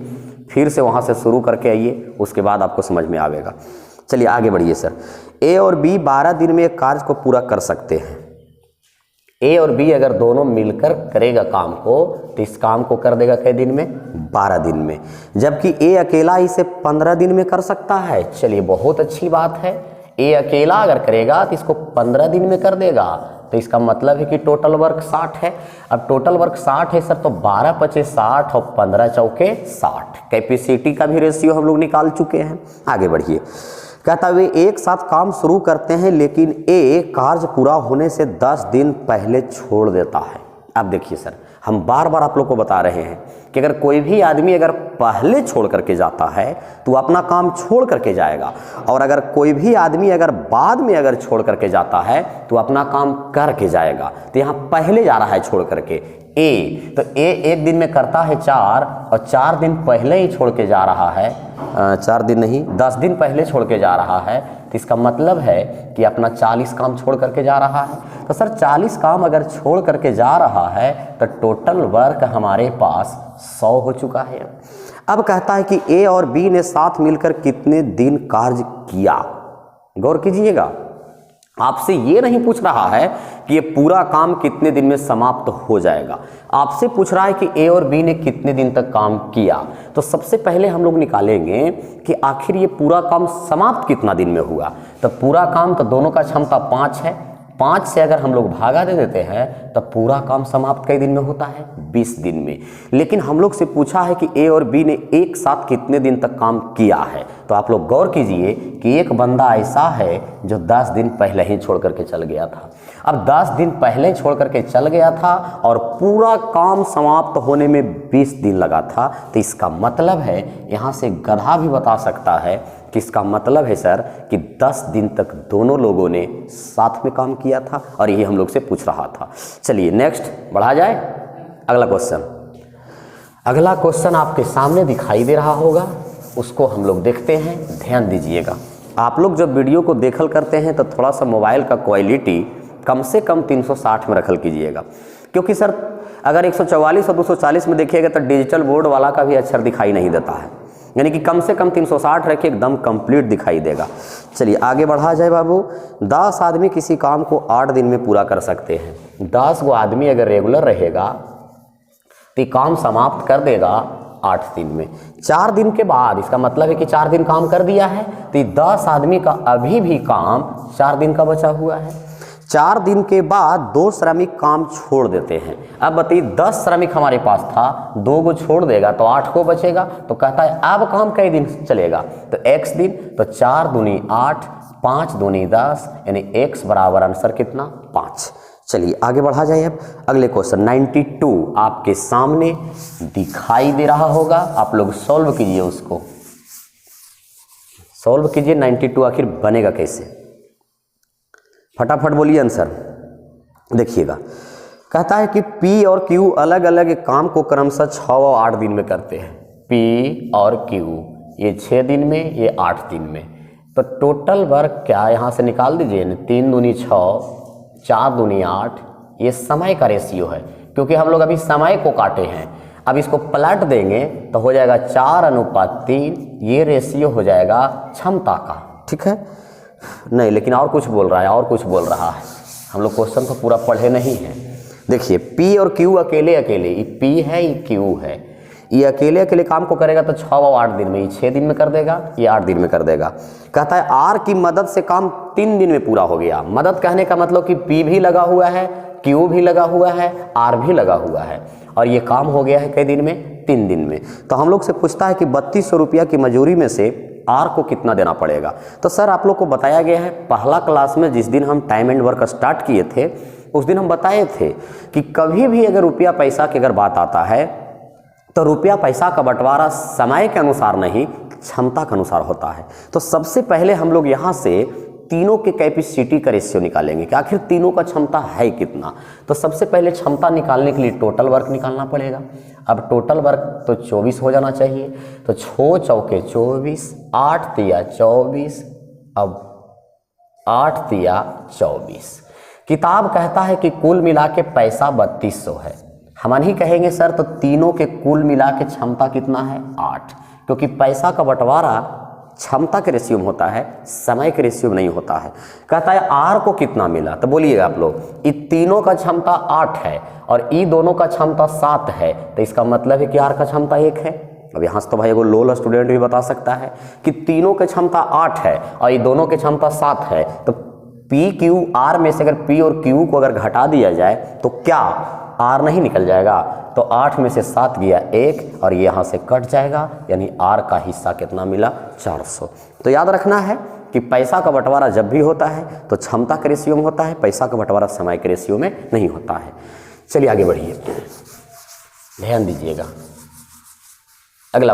[SPEAKER 1] फिर से वहाँ से शुरू करके आइए, उसके बाद आपको समझ में आवेगा। चलिए आगे बढ़िए सर। A और B 12 दिन में एक कार्य को पूरा कर सकते हैं। A और B अगर दोनों मिलकर करेगा काम को तो इस काम को कर देगा कई दिन में? 12 दिन में। जबकि A अकेला इसे 15 दिन में कर सकता है। चलिए बहुत अच्छी बात है। A अकेला अगर करेगा तो इसको 15 दिन में कर देगा, तो इसका मतलब है कि टोटल वर्क 60 है। अब टोटल वर्क 60 है सर, तो 12 × 5 = 60 और 15 × 4 = 60। कैपेसिटी का भी रेशियो हम लोग निकाल चुके हैं। आगे बढ़िए। कहता वे एक साथ काम शुरू करते हैं, लेकिन A कार्य पूरा होने से 10 दिन पहले छोड़ देता है। अब देखिए सर, हम बार बार आप लोग को बता रहे हैं कि अगर कोई भी आदमी अगर पहले छोड़ करके जाता है तो अपना काम छोड़ करके जाएगा, और अगर कोई भी आदमी अगर बाद में अगर छोड़ करके जाता है तो अपना काम करके जाएगा। तो यहाँ पहले जा रहा है छोड़ करके ए, तो ए एक दिन में करता है 4 और 4 दिन पहले ही छोड़ के जा रहा है, 4 दिन नहीं 10 दिन पहले छोड़ के जा रहा है। तो इसका मतलब है कि अपना 40 काम छोड़ करके जा रहा है। तो सर 40 काम अगर छोड़ करके जा रहा है तो टोटल वर्क हमारे पास 100 हो चुका है। अब कहता है कि ए और बी ने साथ मिलकर कितने दिन कार्य किया। गौर कीजिएगा, आपसे ये नहीं पूछ रहा है कि ये पूरा काम कितने दिन में समाप्त हो जाएगा, आपसे पूछ रहा है कि ए और बी ने कितने दिन तक काम किया। तो सबसे पहले हम लोग निकालेंगे कि आखिर ये पूरा काम समाप्त कितना दिन में हुआ। तो पूरा काम तो दोनों का क्षमता 5 है, 5 से अगर हम लोग भागा दे देते हैं तो पूरा काम समाप्त कई दिन में होता है, 20 दिन में। लेकिन हम लोग से पूछा है कि ए और बी ने एक साथ कितने दिन तक काम किया है। तो आप लोग गौर कीजिए कि एक बंदा ऐसा है जो 10 दिन पहले ही छोड़ करके चल गया था। अब 10 दिन पहले छोड़ करके चल गया था और पूरा काम समाप्त होने में 20 दिन लगा था। तो इसका मतलब है, यहाँ से गधा भी बता सकता है कि इसका मतलब है सर कि 10 दिन तक दोनों लोगों ने साथ में काम किया था, और यही हम लोग से पूछ रहा था। चलिए नेक्स्ट बढ़ा जाए, अगला क्वेश्चन। अगला क्वेश्चन आपके सामने दिखाई दे रहा होगा, उसको हम लोग देखते हैं, ध्यान दीजिएगा। आप लोग जब वीडियो को देखल करते हैं तो थोड़ा सा मोबाइल का क्वालिटी कम से कम 360 में रखल कीजिएगा, क्योंकि सर अगर 144 और 240 में देखिएगा तो डिजिटल बोर्ड वाला का भी अक्षर दिखाई नहीं देता है, यानी कि कम से कम 360 रखिए, एकदम कंप्लीट दिखाई देगा। चलिए आगे बढ़ा जाए बाबू। 10 आदमी किसी काम को 8 दिन में पूरा कर सकते हैं। 10 गो आदमी अगर रेगुलर रहेगा तो काम समाप्त कर देगा 8 दिन में। 4 दिन के बाद, इसका मतलब है कि 4 दिन काम कर दिया है, तो 10 आदमी का अभी भी काम 4 दिन का बचा हुआ है। 4 दिन के बाद 2 श्रमिक काम छोड़ देते हैं। अब बताइए 10 श्रमिक हमारे पास था, 2 को छोड़ देगा तो 8 को बचेगा। तो कहता है अब काम कई दिन चलेगा, तो x दिन, तो 4 दूनी 8, 5 दूनी 10, यानी x बराबर आंसर कितना 5। चलिए आगे बढ़ा जाए। अब अगले क्वेश्चन 92 आपके सामने दिखाई दे रहा होगा, आप लोग सॉल्व कीजिए, उसको सॉल्व कीजिए। 92 आखिर बनेगा कैसे, फटाफट बोलिए आंसर। देखिएगा, कहता है कि P और Q अलग अलग काम को क्रमशः 6 और 8 दिन में करते हैं। P और Q ये 6 दिन में, ये 8 दिन में। तो टोटल वर्क क्या यहाँ से निकाल दीजिए, 3 दूनी 6, 4 दूनी 8, ये समय का रेशियो है, क्योंकि हम लोग अभी समय को काटे हैं। अब इसको पलट देंगे तो हो जाएगा 4:3, ये रेशियो हो जाएगा क्षमता का, ठीक है। नहीं, लेकिन और कुछ बोल रहा है, और कुछ बोल रहा है, हम लोग क्वेश्चन तो पूरा पढ़े नहीं हैं। देखिए P और Q अकेले अकेले, ये P है ये Q है, ये अकेले अकेले काम को करेगा तो 6 और 8 दिन में, ये 6 दिन में कर देगा, ये 8 दिन में कर देगा। कहता है R की मदद से काम 3 दिन में पूरा हो गया। मदद कहने का मतलब कि P भी लगा हुआ है, Q भी लगा हुआ है, R भी लगा हुआ है, और ये काम हो गया है कई दिन में, 3 दिन में। तो हम लोग से पूछता है कि 3200 रुपया की मजूरी में से R को कितना देना पड़ेगा। तो सर आप लोग को बताया गया है, पहला क्लास में जिस दिन हम टाइम एंड वर्क स्टार्ट किए थे उस दिन हम बताए थे कि कभी भी अगर रुपया पैसा की अगर बात आता है तो रुपया पैसा का बंटवारा समय के अनुसार नहीं, क्षमता के अनुसार होता है। तो सबसे पहले हम लोग यहाँ से तीनों के कैपेसिटी का रेशियो निकालेंगे कि आखिर तीनों का क्षमता है कितना। तो सबसे पहले क्षमता निकालने के लिए टोटल वर्क निकालना पड़ेगा। अब टोटल वर्क तो 24 हो जाना चाहिए, तो 6 चौके 24, 8 तिया 24, अब 8 तिया 24। किताब कहता है कि कुल मिला के पैसा 3200 है। हम नहीं कहेंगे सर तो तीनों के कुल मिला के क्षमता कितना है 8, क्योंकि पैसा का बंटवारा क्षमता के रेशियो में होता है, समय के रेशियो में नहीं होता है। कहता है आर को कितना मिला, तो बोलिएगा आप लोग, ये तीनों का क्षमता 8 है और ई दोनों का क्षमता 7 है, तो इसका मतलब है कि आर का क्षमता 1 है। अब यहाँ से तो भाई एगो लोल स्टूडेंट भी बता सकता है कि तीनों के क्षमता 8 है और ये दोनों के क्षमता 7 है, तो पी क्यू आर में से अगर पी और क्यू को अगर घटा दिया जाए तो क्या आर नहीं निकल जाएगा। तो 8 में से 7 गया 1 और ये यहाँ से कट जाएगा, यानी आर का हिस्सा कितना मिला 400। तो याद रखना है कि पैसा का बंटवारा जब भी होता है तो क्षमता के रेशियो में होता है, पैसा का बंटवारा समय के रेशियो में नहीं होता है। चलिए आगे बढ़िए। ध्यान दीजिएगा। अगला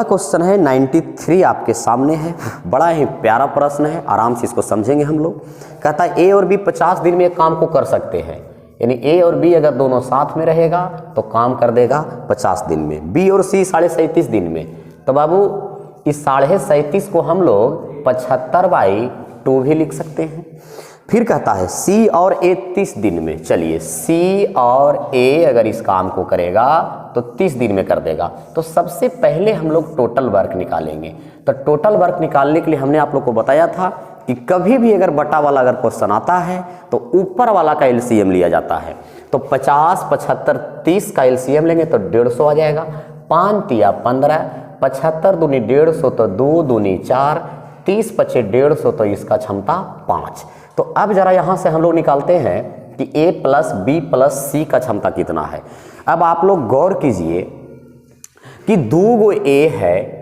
[SPEAKER 1] क्वेश्चन है 93 आपके सामने है। बड़ा ही प्यारा प्रश्न है, आराम से इसको समझेंगे हम लोग। कहता है ए और बी 50 दिन में एक काम को कर सकते हैं, यानी ए और बी अगर दोनों साथ में रहेगा तो काम कर देगा 50 दिन में। बी और सी 37.5 दिन में। तो बाबू इस 37.5 को हम लोग 75/2 भी लिख सकते हैं। फिर कहता है सी और ए 30 दिन में। चलिए सी और ए अगर इस काम को करेगा तो 30 दिन में कर देगा। तो सबसे पहले हम लोग टोटल वर्क निकालेंगे। तो टोटल वर्क निकालने के लिए हमने आप लोग को बताया था कि कभी भी अगर बटा वाला अगर क्वेश्चन आता है तो ऊपर वाला का एलसीएम लिया जाता है। तो 50, 75, 30 का एलसीएम लेंगे तो 150 आ जाएगा। 5 तिया 15, 75 दूनी 150 तो 2 दूनी 4, 30 पचे 150 तो इसका क्षमता 5। तो अब जरा यहाँ से हम लोग निकालते हैं कि a प्लस बी प्लस सी का क्षमता कितना है। अब आप लोग गौर कीजिए कि 2 गो a है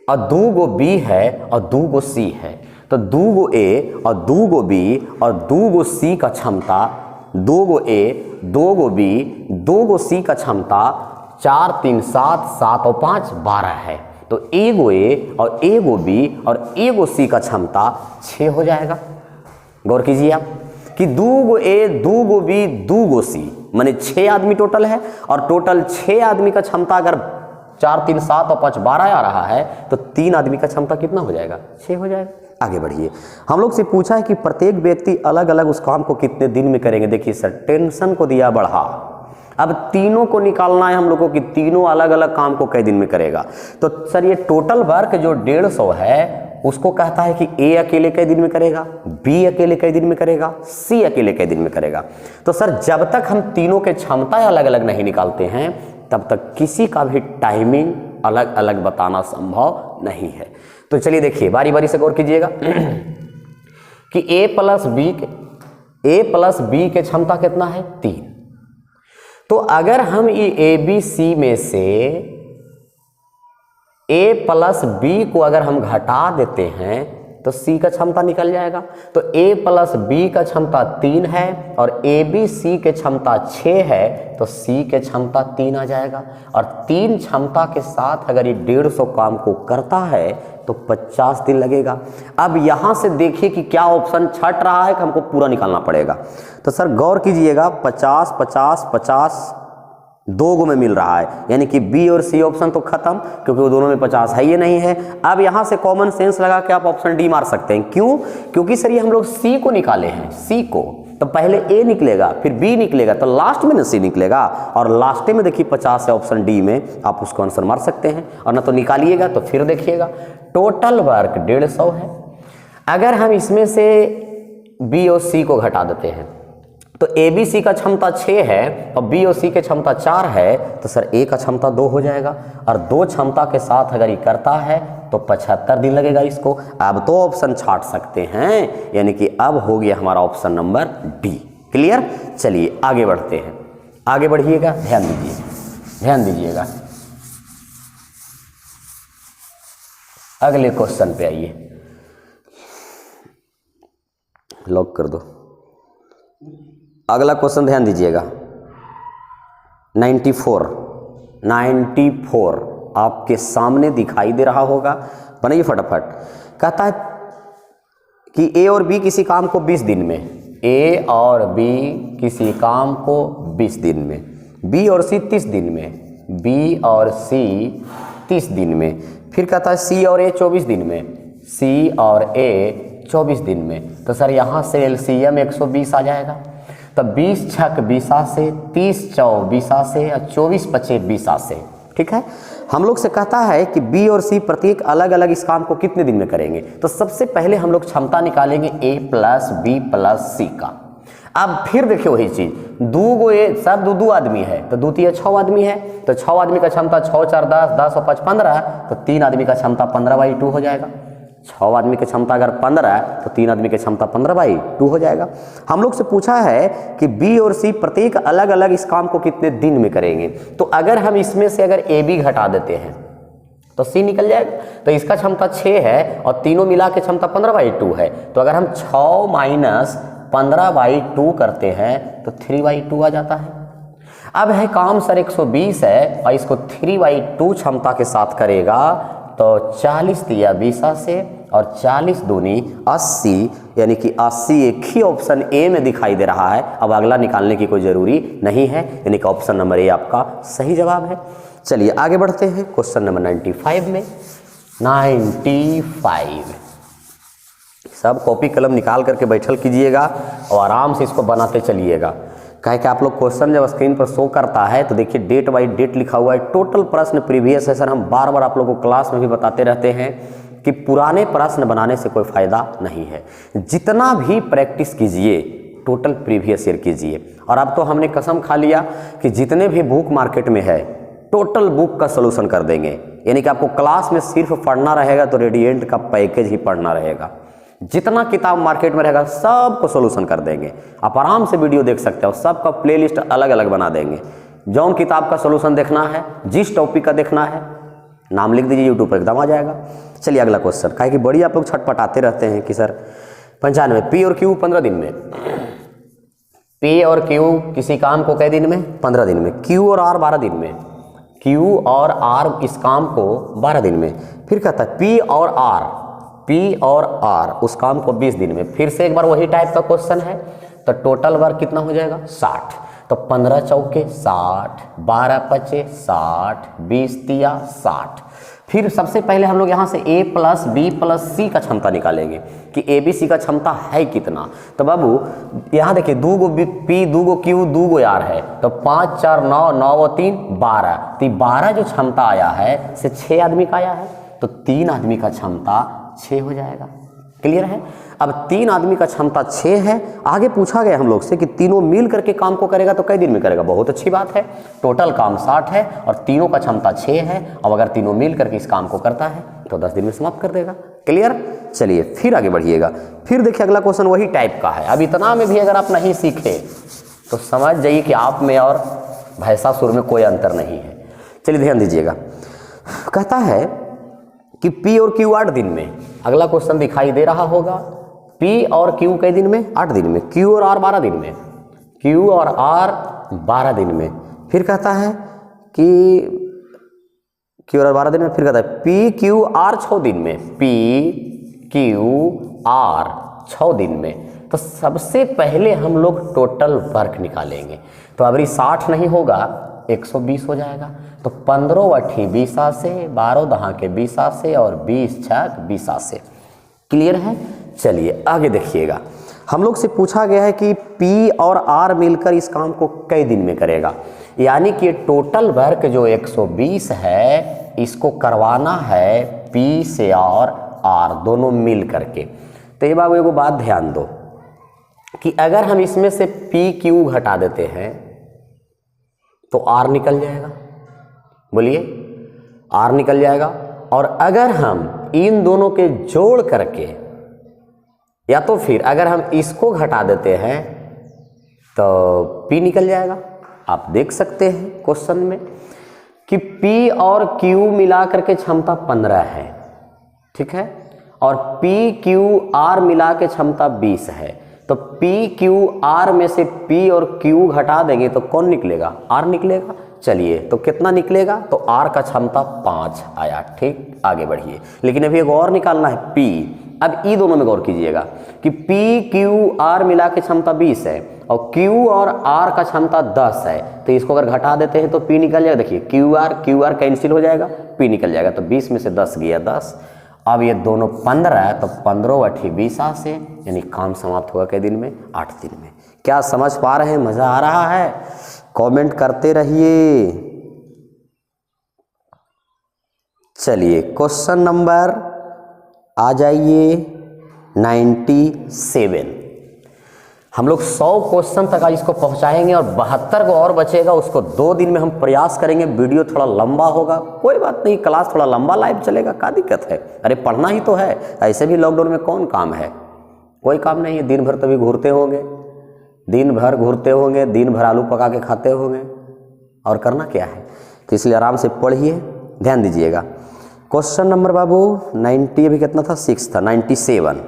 [SPEAKER 1] और 2 गो b है और 2 गो c है। तो 2 गो a और 2 गो b और 2 गो c का क्षमता 2 गो a 2 go b 2 go c का क्षमता 4 3 7 7 और 5 12 है। तो ए गो ए और ए गो बी और ए गो सी का क्षमता 6 हो जाएगा। गौर कीजिए आप कि 2 गो ए 2 गो बी 2 गो सी माने 6 आदमी टोटल है। और टोटल 6 आदमी का क्षमता अगर 4 3 7 और 5 12 आ रहा है तो 3 आदमी का क्षमता कितना हो जाएगा? 6 हो जाएगा। आगे बढ़िए। हम लोग से पूछा है कि प्रत्येक व्यक्ति अलग अलग उस काम को कितने दिन में करेंगे। देखिए सर टेंशन को दिया बढ़ा, अब तीनों को निकालना है हम लोगों की, तीनों अलग अलग काम को कई दिन में करेगा। तो सर ये टोटल वर्क जो 150 है उसको कहता है कि ए अकेले कई दिन में करेगा, बी अकेले कई दिन में करेगा, सी अकेले कई दिन में करेगा। तो सर जब तक हम तीनों के क्षमता अलग अलग नहीं निकालते हैं तब तक किसी का भी टाइमिंग अलग अलग बताना संभव नहीं है। तो चलिए देखिए बारी बारी से गौर कीजिएगा कि ए प्लस बी के क्षमता कितना है? 3। तो अगर हम ये ए बी सी में से ए प्लस बी को अगर हम घटा देते हैं तो सी का क्षमता निकल जाएगा। तो ए प्लस बी का क्षमता 3 है और ए बी सी के क्षमता 6 है तो सी के क्षमता 3 आ जाएगा। और 3 क्षमता के साथ अगर ये 150 काम को करता है तो 50 दिन लगेगा। अब यहाँ से देखिए कि क्या ऑप्शन छट रहा है कि हमको पूरा निकालना पड़ेगा। तो सर गौर कीजिएगा 50 50 50 2 गो में मिल रहा है, यानी कि बी और सी ऑप्शन तो खत्म क्योंकि वो दोनों में 50 है ये नहीं है। अब यहाँ से कॉमन सेंस लगा के आप ऑप्शन डी मार सकते हैं। क्यों? क्योंकि सर ये हम लोग सी को निकाले हैं, सी को तो पहले ए निकलेगा फिर बी निकलेगा तो लास्ट में ना सी निकलेगा। और लास्ट में देखिए 50 है ऑप्शन डी में, आप उसको आंसर मार सकते हैं। और ना तो निकालिएगा तो फिर देखिएगा टोटल वर्क 150 है। अगर हम इसमें से बी और सी को घटा देते हैं तो ए बी सी का क्षमता 6 है और बी और सी के क्षमता 4 है तो सर ए का क्षमता 2 हो जाएगा। और 2 क्षमता के साथ अगर ये करता है तो 75 दिन लगेगा इसको। अब तो ऑप्शन छाट सकते हैं, यानी कि अब हो गया हमारा ऑप्शन नंबर डी। क्लियर? चलिए आगे बढ़ते हैं, आगे बढ़िएगा, ध्यान दीजिएगा। अगले क्वेश्चन पे आइए, लॉक कर दो। अगला क्वेश्चन ध्यान दीजिएगा 94 आपके सामने दिखाई दे रहा होगा, बनाइए फटाफट। कहता है कि ए और बी किसी काम को 20 दिन में, ए और बी किसी काम को 20 दिन में, बी और सी 30 दिन में, बी और सी 30 दिन में। फिर कहता है सी और ए 24 दिन में, सी और ए 24 दिन में। तो सर यहाँ से एलसीएम 120 आ जाएगा। तो 20 छक 20 से, 30 चौ 20 से और 24 पचे 20 से। ठीक है, हम लोग से कहता है कि बी और सी प्रत्येक अलग अलग इस काम को कितने दिन में करेंगे। तो सबसे पहले हम लोग क्षमता निकालेंगे ए प्लस बी प्लस सी का। अब फिर देखिए वही चीज, 2 गो ए सब 2 आदमी है तो 2 तिया 6 आदमी है तो 6 आदमी का क्षमता 6 4 10 10 और 5 15 तो 3 आदमी का क्षमता 15/2 हो जाएगा। 6 आदमी की क्षमता अगर 15 है तो 3 आदमी की क्षमता 15/2 हो जाएगा। हम लोग से पूछा है कि बी और सी प्रत्येक अलग अलग इस काम को कितने दिन में करेंगे। तो अगर हम इसमें से अगर ए बी घटा देते हैं तो सी निकल जाएगा। तो इसका क्षमता 6 है और तीनों मिला के क्षमता 15/2 है। तो अगर हम 6 - 15/2 करते हैं तो 3/2 आ जाता है। अब है काम सर 120 है और इसको 3/2 क्षमता के साथ करेगा तो 40 दिया 20 से और 40 दूनी 80, यानी कि 80 एक ही ऑप्शन ए में दिखाई दे रहा है। अब अगला निकालने की कोई ज़रूरी नहीं है, यानी कि ऑप्शन नंबर ए आपका सही जवाब है। चलिए आगे बढ़ते हैं क्वेश्चन नंबर 95 में। 95 सब कॉपी कलम निकाल करके बैठल कीजिएगा और आराम से इसको बनाते चलिएगा। कहे कि आप लोग क्वेश्चन जब स्क्रीन पर शो करता है तो देखिए डेट बाई डेट लिखा हुआ है, टोटल प्रश्न प्रीवियस है। सर हम बार बार आप लोगों को क्लास में भी बताते रहते हैं कि पुराने प्रश्न बनाने से कोई फायदा नहीं है, जितना भी प्रैक्टिस कीजिए टोटल प्रीवियस ईयर कीजिए। और अब तो हमने कसम खा लिया कि जितने भी बुक मार्केट में है टोटल बुक का सोल्यूशन कर देंगे, यानी कि आपको क्लास में सिर्फ पढ़ना रहेगा तो रेडिएंट का पैकेज ही पढ़ना रहेगा। जितना किताब मार्केट में रहेगा सबको सोल्यूशन कर देंगे। आप आराम से वीडियो देख सकते हो, सबका प्लेलिस्ट अलग अलग बना देंगे। जौन किताब का सोल्यूशन देखना है, जिस टॉपिक का देखना है, नाम लिख दीजिए, यूट्यूब पर एकदम आ जाएगा। चलिए अगला क्वेश्चन, काहे कि बड़ी आप लोग छटपटाते रहते हैं कि सर 95 पी और क्यू 15 दिन में, पी और क्यू किसी काम को कई दिन में 15 दिन में, क्यू और आर 12 दिन में, क्यू और आर इस काम को 12 दिन में। फिर कहता है पी और आर उस काम को 20 दिन में। फिर से एक बार वही टाइप का क्वेश्चन है, तो टोटल वर्क कितना हो जाएगा 60। तो 15 चौके 60, 12 पचे 60, 20 तिया 60। फिर सबसे पहले हम लोग यहाँ से a प्लस बी प्लस सी का क्षमता निकालेंगे कि ए बी सी का क्षमता है कितना। तो बाबू यहाँ देखिए 2 गो पी 2 गो क्यू 2 गो आर है, तो 5 4 9 9 और 3 12। तो 12 जो क्षमता आया है से 6 आदमी का आया है, तो 3 आदमी का क्षमता 6 हो जाएगा। क्लियर है। अब 3 आदमी का क्षमता 6 है। आगे पूछा गया हम लोग से कि तीनों मिल करके काम को करेगा तो कई दिन में करेगा। बहुत अच्छी बात है, टोटल काम 60 है और तीनों का क्षमता 6 है। अब अगर तीनों मिल करके इस काम को करता है तो 10 दिन में समाप्त कर देगा। क्लियर। चलिए फिर आगे बढ़िएगा। फिर देखिए अगला क्वेश्चन वही टाइप का है। अब इतना में भी अगर आप नहीं सीखे तो समझ जाइए कि आप में और भैंसासुर में कोई अंतर नहीं है। चलिए ध्यान दीजिएगा। कहता है कि P और Q 8 दिन में, अगला क्वेश्चन दिखाई दे रहा होगा, P और Q कई दिन में 8 दिन में, Q और R 12 दिन में, Q और R 12 दिन में। फिर कहता है कि Q और R 12 दिन में। फिर कहता है P Q R 6 दिन में, P Q R 6 दिन में। तो सबसे पहले हम लोग टोटल वर्क निकालेंगे। तो अभी 60 नहीं होगा 120 हो जाएगा। तो 15 8 20 से, 12 दहा के 20 से और 20 6 20 से। क्लियर है। चलिए आगे देखिएगा। हम लोग से पूछा गया है कि P और R मिलकर इस काम को कई दिन में करेगा, यानी कि टोटल वर्क जो 120 है इसको करवाना है P से और R दोनों मिल करके। तो ये बाबू एगो बात ध्यान दो कि अगर हम इसमें से P Q घटा देते हैं तो R निकल जाएगा। बोलिए R निकल जाएगा। और अगर हम इन दोनों के जोड़ करके, या तो फिर अगर हम इसको घटा देते हैं तो P निकल जाएगा। आप देख सकते हैं क्वेश्चन में कि P और Q मिला करके क्षमता 15 है, ठीक है, और P Q R मिला के क्षमता 20 है। तो P Q R में से P और Q घटा देंगे तो कौन निकलेगा? R निकलेगा। चलिए तो कितना निकलेगा? तो R का क्षमता 5 आया। ठीक, आगे बढ़िए। लेकिन अभी एक और निकालना है P। अब ई दोनों में गौर कीजिएगा कि P Q R मिला के क्षमता 20 है और Q और R का क्षमता 10 है। तो इसको अगर घटा देते हैं तो P निकल जाएगा। देखिए Q R कैंसिल हो जाएगा, P निकल जाएगा। तो 20 में से 10 गया 10। अब ये दोनों 15 है, तो 15 8 20 से, यानी काम समाप्त होगा कई दिन में? 8 दिन में। क्या समझ पा रहे हैं? मजा आ रहा है? कमेंट करते रहिए। चलिए क्वेश्चन नंबर आ जाइए 97। हम लोग 100 क्वेश्चन तक आज इसको पहुंचाएंगे और 72 को और बचेगा, उसको 2 दिन में हम प्रयास करेंगे। वीडियो थोड़ा लंबा होगा, कोई बात नहीं, क्लास थोड़ा लंबा लाइव चलेगा, क्या दिक्कत है? अरे पढ़ना ही तो है। ऐसे भी लॉकडाउन में कौन काम है? कोई काम नहीं है। दिन भर तभी घूरते होंगे, दिन भर घूरते होंगे, दिन भर आलू पका के खाते होंगे, और करना क्या है? तो इसलिए आराम से पढ़िए, ध्यान दीजिएगा। क्वेश्चन नंबर बाबू 90 अभी कितना था? 6 था। 97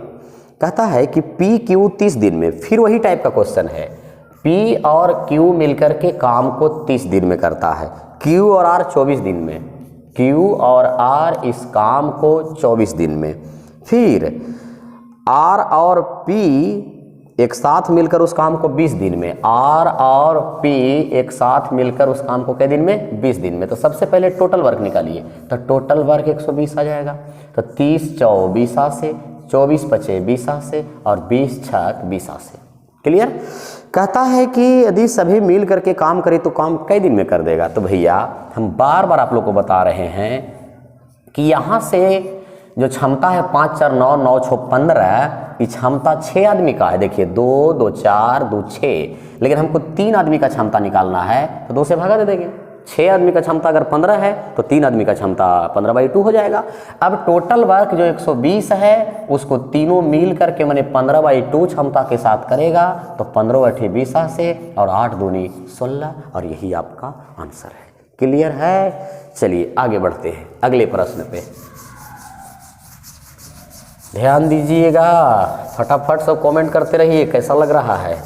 [SPEAKER 1] कहता है कि P Q 30 दिन में, फिर वही टाइप का क्वेश्चन है। P और Q मिलकर के काम को 30 दिन में करता है, Q और R 24 दिन में, Q और R इस काम को 24 दिन में, फिर R और P एक साथ मिलकर उस काम को 20 दिन में, R और P एक साथ मिलकर उस काम को कितने दिन में, 20 दिन में। तो सबसे पहले टोटल वर्क निकालिए, तो टोटल वर्क 120 आ जाएगा। तो 30 चौ 20 से, 24 पचे 20 से और 20 छक 20 से। क्लियर। कहता है कि यदि सभी मिल करके काम करें तो काम कई दिन में कर देगा। तो भैया हम बार बार आप लोग को बता रहे हैं कि यहाँ से जो क्षमता है 5 4 9 9 6 15, ये क्षमता 6 आदमी का है। देखिए 2 2 4 2 6, लेकिन हमको 3 आदमी का क्षमता निकालना है तो 2 से भागा दे देंगे। 6 आदमी का क्षमता अगर 15 है तो 3 आदमी का क्षमता 15/2 हो जाएगा। अब टोटल वर्क जो 120 है उसको तीनों मिल करके मैंने 15/2 क्षमता के साथ करेगा, तो 15/20 से और 8 दूनी 16, और यही आपका आंसर है। क्लियर है। चलिए आगे बढ़ते हैं अगले प्रश्न पे, ध्यान दीजिएगा, फटाफट सब कमेंट करते रहिए कैसा लग रहा है।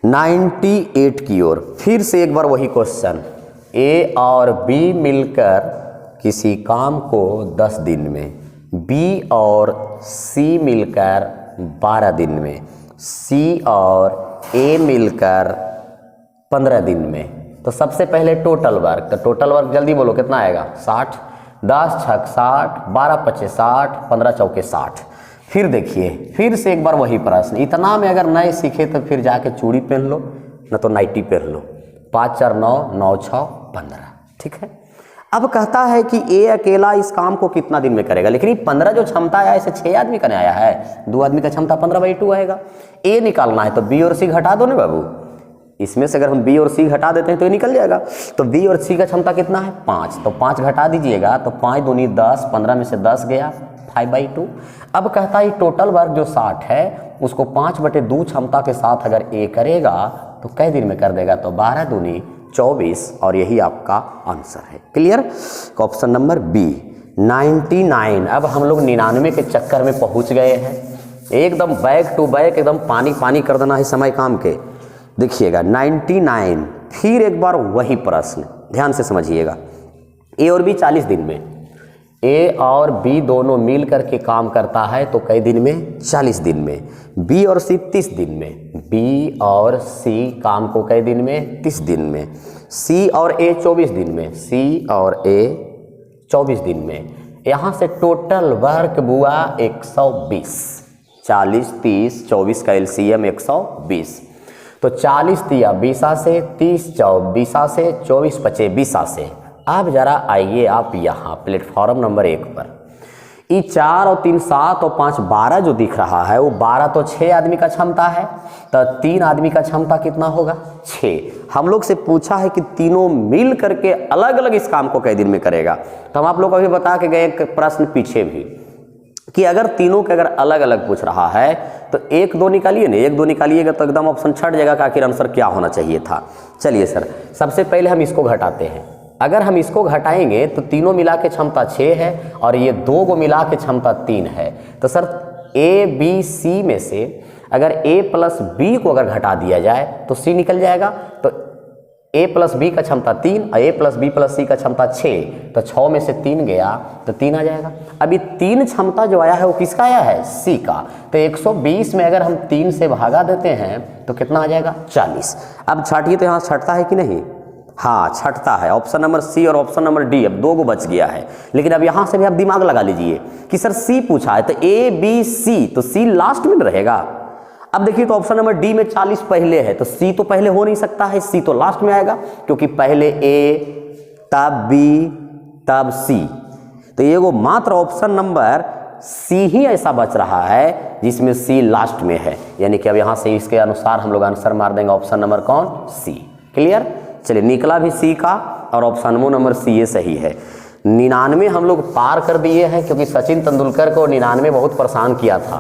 [SPEAKER 1] 98 की ओर फिर से एक बार वही क्वेश्चन, A और B मिलकर किसी काम को 10 दिन में, B और C मिलकर 12 दिन में, C और A मिलकर 15 दिन में। तो सबसे पहले टोटल वर्क, तो टोटल वर्क जल्दी बोलो कितना आएगा, 60, 10 छक 60, 12 पचे 60, 15 चौके 60। फिर देखिए फिर से एक बार वही प्रश्न, इतना में अगर नए सीखे तो फिर जाके चूड़ी पहन लो, न तो नाइटी पहन लो। 5 4 9 9 6 15, ठीक है। अब कहता है कि ए अकेला इस काम को कितना दिन में करेगा, लेकिन ये 15 जो क्षमता आया इसे 6 आदमी का आया है, 2 आदमी का क्षमता 15/2 आएगा। ए निकालना है तो बी और सी घटा दो ना बाबू, इसमें से अगर हम बी और सी घटा देते हैं तो ये निकल जाएगा। तो बी और सी का क्षमता कितना है, 5, तो 5 घटा दीजिएगा, तो 5 दूनी 10, 15 में से 10 गया, 5/2। अब कहता है टोटल वर्क जो 60 है उसको 5/2 क्षमता के साथ अगर ए करेगा तो कई दिन में कर देगा, तो 12 दूनी 24, और यही आपका आंसर है। क्लियर। Option number B 99। अब हम लोग 99 के चक्कर में पहुंच गए हैं, एकदम बैक टू बैक एकदम पानी पानी कर देना है समय काम के। देखिएगा 99, फिर एक बार वही प्रश्न, ध्यान से समझिएगा। ए और बी 40 दिन में, ए और बी दोनों मिल करके काम करता है तो कई दिन में, 40 दिन में। बी और सी 30 दिन में, बी और सी काम को कई दिन में, 30 दिन में। सी और ए 24 दिन में, सी और ए 24 दिन में। यहाँ से टोटल वर्क बुआ 120, 40 30 24 का एलसीएम 120। तो 40 दिया 20 से, 30 चौ 20 से, 24 पचे 20 से। अब जरा आइए आप यहाँ प्लेटफॉर्म नंबर 1 पर, ये 4 और 3 7 और 5 12 जो दिख रहा है वो 12 तो 6 आदमी का क्षमता है, तो 3 आदमी का क्षमता कितना होगा, 6। हम लोग से पूछा है कि तीनों मिल करके अलग अलग इस काम को कई दिन में करेगा, तो हम आप लोग को अभी बता के गए एक प्रश्न पीछे भी कि अगर तीनों के अगर अलग अलग पूछ रहा है तो 1 2 निकालिए ना, 1 2 निकालिएगा तो एकदम ऑप्शन छट जाएगा कि आखिर आंसर क्या होना चाहिए था। चलिए सर, सबसे पहले हम इसको घटाते हैं। अगर हम इसको घटाएंगे तो तीनों मिला के क्षमता 6 है और ये 2 को मिला के क्षमता 3 है। तो सर ए बी सी में से अगर a प्लस बी को अगर घटा दिया जाए तो c निकल जाएगा, तो a प्लस बी का क्षमता 3 और a प्लस बी प्लस सी का क्षमता 6, तो 6 में से 3 गया तो 3 आ जाएगा। अब ये 3 क्षमता जो आया है वो किसका आया है, c का। तो 120 में अगर हम 3 से भागा देते हैं तो कितना आ जाएगा, 40। अब छाटिए तो यहाँ छटता है कि नहीं, हाँ छटता है। ऑप्शन नंबर सी और ऑप्शन नंबर डी, अब 2 को बच गया है। लेकिन अब यहाँ से भी आप दिमाग लगा लीजिए कि सर सी पूछा है तो ए बी सी, तो सी लास्ट में रहेगा। अब देखिए तो ऑप्शन नंबर डी में 40 पहले है तो सी तो पहले हो नहीं सकता है, सी तो लास्ट में आएगा, क्योंकि पहले ए तब बी तब सी। तो ये वो मात्र ऑप्शन नंबर सी ही ऐसा बच रहा है जिसमें सी लास्ट में है, यानी कि अब यहाँ से इसके अनुसार हम लोग आंसर मार देंगे ऑप्शन नंबर कौन, सी। क्लियर। चलिए निकला भी सी का और ऑप्शन नंबर सी ये सही है। 99 हम लोग पार कर दिए हैं, क्योंकि सचिन तेंदुलकर को 99 बहुत परेशान किया था,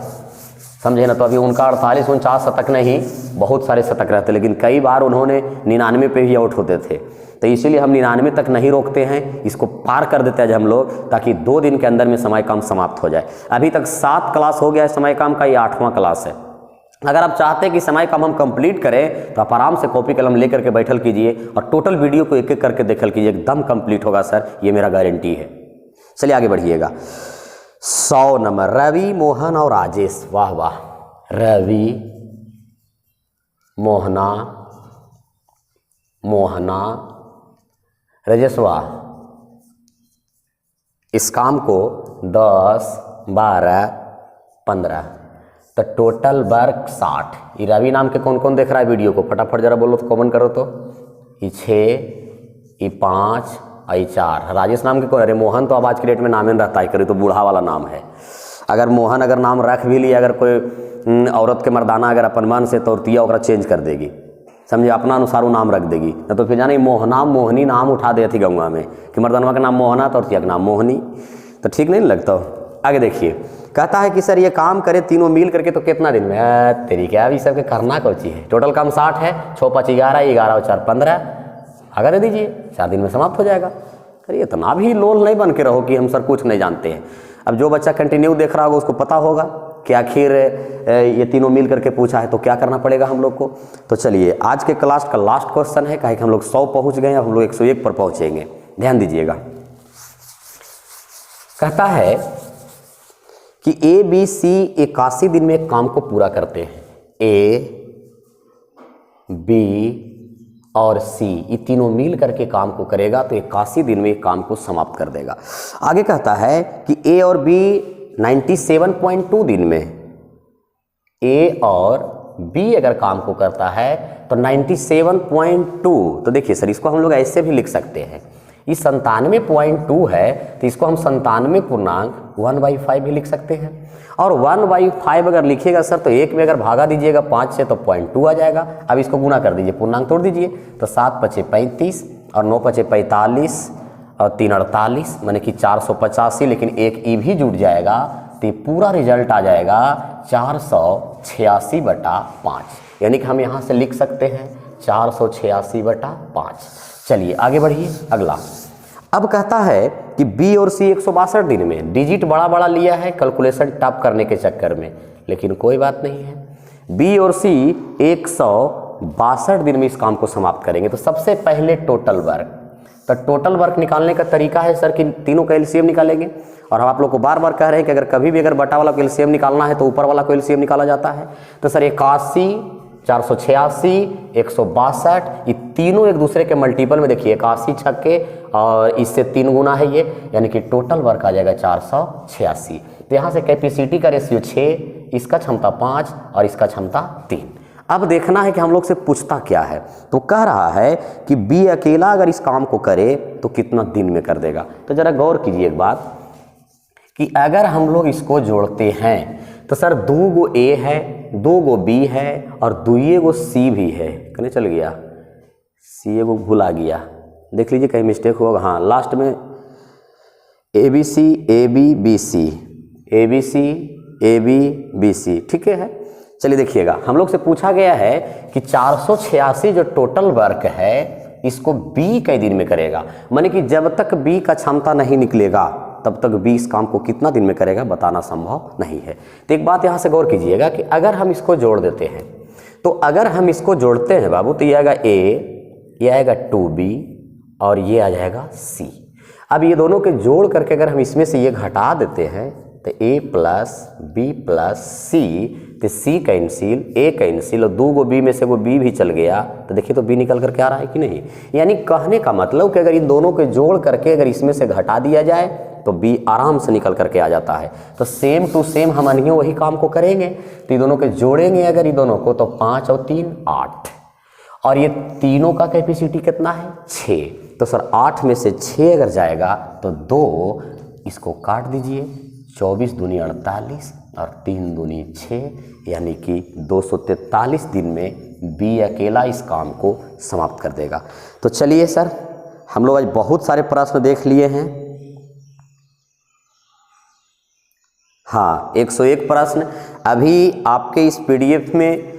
[SPEAKER 1] समझे ना। तो अभी उनका 48 49 शतक नहीं, बहुत सारे शतक रहते, लेकिन कई बार उन्होंने 99 पे ही आउट होते थे। तो इसीलिए हम 99 तक नहीं रोकते हैं, इसको पार कर देते हैं हम लोग, ताकि 2 दिन के अंदर में समय काम समाप्त हो जाए। अभी तक 7 क्लास हो गया है समय काम का, ये 8वां क्लास है। अगर आप चाहते हैं कि समय काम हम कंप्लीट करें तो आप आराम से कॉपी कलम लेकर के बैठल कीजिए और टोटल वीडियो को एक एक करके देखल कीजिए, एकदम कंप्लीट होगा सर, ये मेरा गारंटी है। चलिए आगे बढ़िएगा। 100 नंबर, रवि, मोहन और राजेश। वाह वाह, रवि, मोहना, राजेशवा इस काम को 10, 12, 15 तो टोटल वर्क 60। ये रवि नाम के कौन कौन देख रहा है वीडियो को, फटाफट जरा बोलो तो, कमेंट करो तो। ये 6, ये 5 और ये 4। राजेश नाम के कौन? अरे मोहन तो अब आज के डेट में नाम ही रहता है, करी तो बूढ़ा वाला नाम है। अगर मोहन अगर नाम रख भी लिया, अगर कोई औरत के मर्दाना अगर अपन मन से तौरतिया ओकरा चेंज कर देगी, समझे, अपना अनुसार वो नाम रख देगी, न तो फिर जाने मोहना मोहनी नाम उठा दे थी गंगा में कि मर्दानवा का नाम मोहना तो औरतिया का नाम मोहनी, तो ठीक नहीं लगता। आगे देखिए, कहता है कि सर ये काम करे तीनों मिल करके तो कितना दिन में? तेरी क्या अभी सबके करना कौन चीज़ है? टोटल काम 60 है, 6, 5, 11, 11 और 4, 15। अगर दे दीजिए, 4 दिन में समाप्त हो जाएगा। अरे इतना भी लोल नहीं बन के रहो कि हम सर कुछ नहीं जानते हैं। अब जो बच्चा कंटिन्यू देख रहा होगा उसको पता होगा कि आखिर ये तीनों मिल करके पूछा है तो क्या करना पड़ेगा हम लोग को। तो चलिए आज के क्लास का लास्ट क्वेश्चन है, कहे कि हम लोग 100 पहुँच गए, अब हम लोग 101 पर पहुँचेंगे। ध्यान दीजिएगा। कहता है कि ए, बी, सी 81 दिन में एक काम को पूरा करते हैं। ए, बी और सी ये तीनों मिल करके काम को करेगा तो 81 दिन में एक काम को समाप्त कर देगा। आगे कहता है कि ए और बी 97.2 दिन में, ए और बी अगर काम को करता है तो 97.2, तो देखिए सर इसको हम लोग ऐसे भी लिख सकते हैं, ये 97.2 है तो इसको हम 97 पूर्णांक 1/5 भी लिख सकते हैं। और 1/5 अगर लिखिएगा सर तो एक में अगर भागा दीजिएगा 5 से तो 0.2 आ जाएगा। अब इसको गुना कर दीजिए, पूर्णांक तोड़ दीजिए तो 7 × 5 = 35 और 9 × 5 = 45 और 3 × 48 माने कि 485, लेकिन एक ई भी जुट जाएगा तो ये पूरा रिजल्ट आ जाएगा 486/5, यानी कि हम यहाँ से लिख सकते हैं 486/5। चलिए आगे बढ़िए अगला। अब कहता है कि बी और सी 162 दिन में, डिजिट बड़ा बड़ा लिया है कैलकुलेशन टफ करने के चक्कर में, लेकिन कोई बात नहीं है। बी और सी 162 दिन में इस काम को समाप्त करेंगे। तो सबसे पहले टोटल वर्क, तो टोटल वर्क निकालने का तरीका है सर कि तीनों का एलसीएम निकालेंगे। और हम आप लोग को बार बार कह रहे हैं कि अगर कभी भी अगर बटा वाला को एलसीएम निकालना है तो ऊपर वाला को एलसीएम निकाला जाता है। तो सर 81, 486, 162 ये तीनों एक दूसरे के मल्टीपल में, देखिए 81 छक्के और इससे 3 गुना है ये, यानी कि टोटल वर्क आ जाएगा 486। तो यहाँ से कैपेसिटी का रेशियो 6, इसका क्षमता 5 और इसका क्षमता 3। अब देखना है कि हम लोग से पूछता क्या है। तो कह रहा है कि बी अकेला अगर इस काम को करे तो कितना दिन में कर देगा। तो जरा गौर कीजिए एक बात कि अगर हम लोग इसको जोड़ते हैं तो सर 2 गो ए है, 2 गो बी है और 2 गो सी भी है। कहने चल गया सी एगो भुला गया, देख लीजिए कहीं मिस्टेक होगा। हाँ लास्ट में A B C, A B B C, A B C, A B B C, ठीक है। चलिए देखिएगा, हम लोग से पूछा गया है कि 486 जो टोटल वर्क है इसको बी कई दिन में करेगा, माने कि जब तक बी का क्षमता नहीं निकलेगा तब तक बी इस काम को कितना दिन में करेगा बताना संभव नहीं है। तो एक बात यहाँ से गौर कीजिएगा कि अगर हम इसको जोड़ देते हैं, तो अगर हम इसको जोड़ते हैं बाबू तो ये आएगा ए, ये आएगा 2b और ये आ जाएगा c। अब ये दोनों के जोड़ करके अगर हम इसमें से ये घटा देते हैं तो a + b + c, तो c कैंसिल, a कैंसिल और 2 गो b में से वो b भी चल गया, तो देखिए तो b निकल करके आ रहा है कि नहीं। यानी कहने का मतलब कि अगर इन दोनों के जोड़ करके अगर इसमें से घटा दिया जाए तो b आराम से निकल करके आ जाता है। तो सेम टू सेम हम अन्यों वही काम को करेंगे। तो ये दोनों के जोड़ेंगे अगर ये दोनों को तो 5 और 3 8, और ये तीनों का कैपेसिटी कितना है 6। तो सर 8 में से 6 अगर जाएगा तो 2, इसको काट दीजिए, 24 दूनी 48 और 3 दूनी 6, यानी कि 243 दिन में बी अकेला इस काम को समाप्त कर देगा। तो चलिए सर हम लोग आज बहुत सारे प्रश्न देख लिए हैं। हाँ 101 प्रश्न, अभी आपके इस पीडीएफ में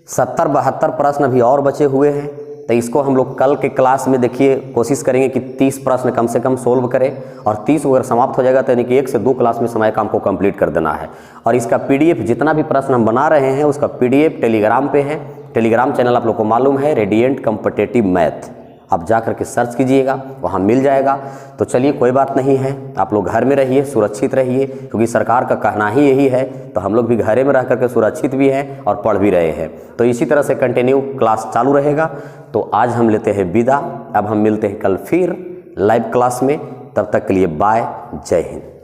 [SPEAKER 1] 70-72 प्रश्न अभी और बचे हुए हैं। तो इसको हम लोग कल के क्लास में देखिए कोशिश करेंगे कि 30 प्रश्न कम से कम सोल्व करें, और 30 अगर समाप्त हो जाएगा तो यानी कि 1 से 2 क्लास में समय काम को कंप्लीट कर देना है। और इसका PDF जितना भी प्रश्न हम बना रहे हैं उसका PDF टेलीग्राम पे है। टेलीग्राम चैनल आप लोग को मालूम है, रेडिएंट कॉम्पिटिटिव मैथ, आप जा करके सर्च कीजिएगा, वहाँ मिल जाएगा। तो चलिए कोई बात नहीं है, आप लोग घर में रहिए, सुरक्षित रहिए, क्योंकि सरकार का कहना ही यही है। तो हम लोग भी घरे में रह करके सुरक्षित भी हैं और पढ़ भी रहे हैं। तो इसी तरह से कंटिन्यू क्लास चालू रहेगा। तो आज हम लेते हैं विदा, अब हम मिलते हैं कल फिर लाइव क्लास में। तब तक के लिए बाय, जय हिंद।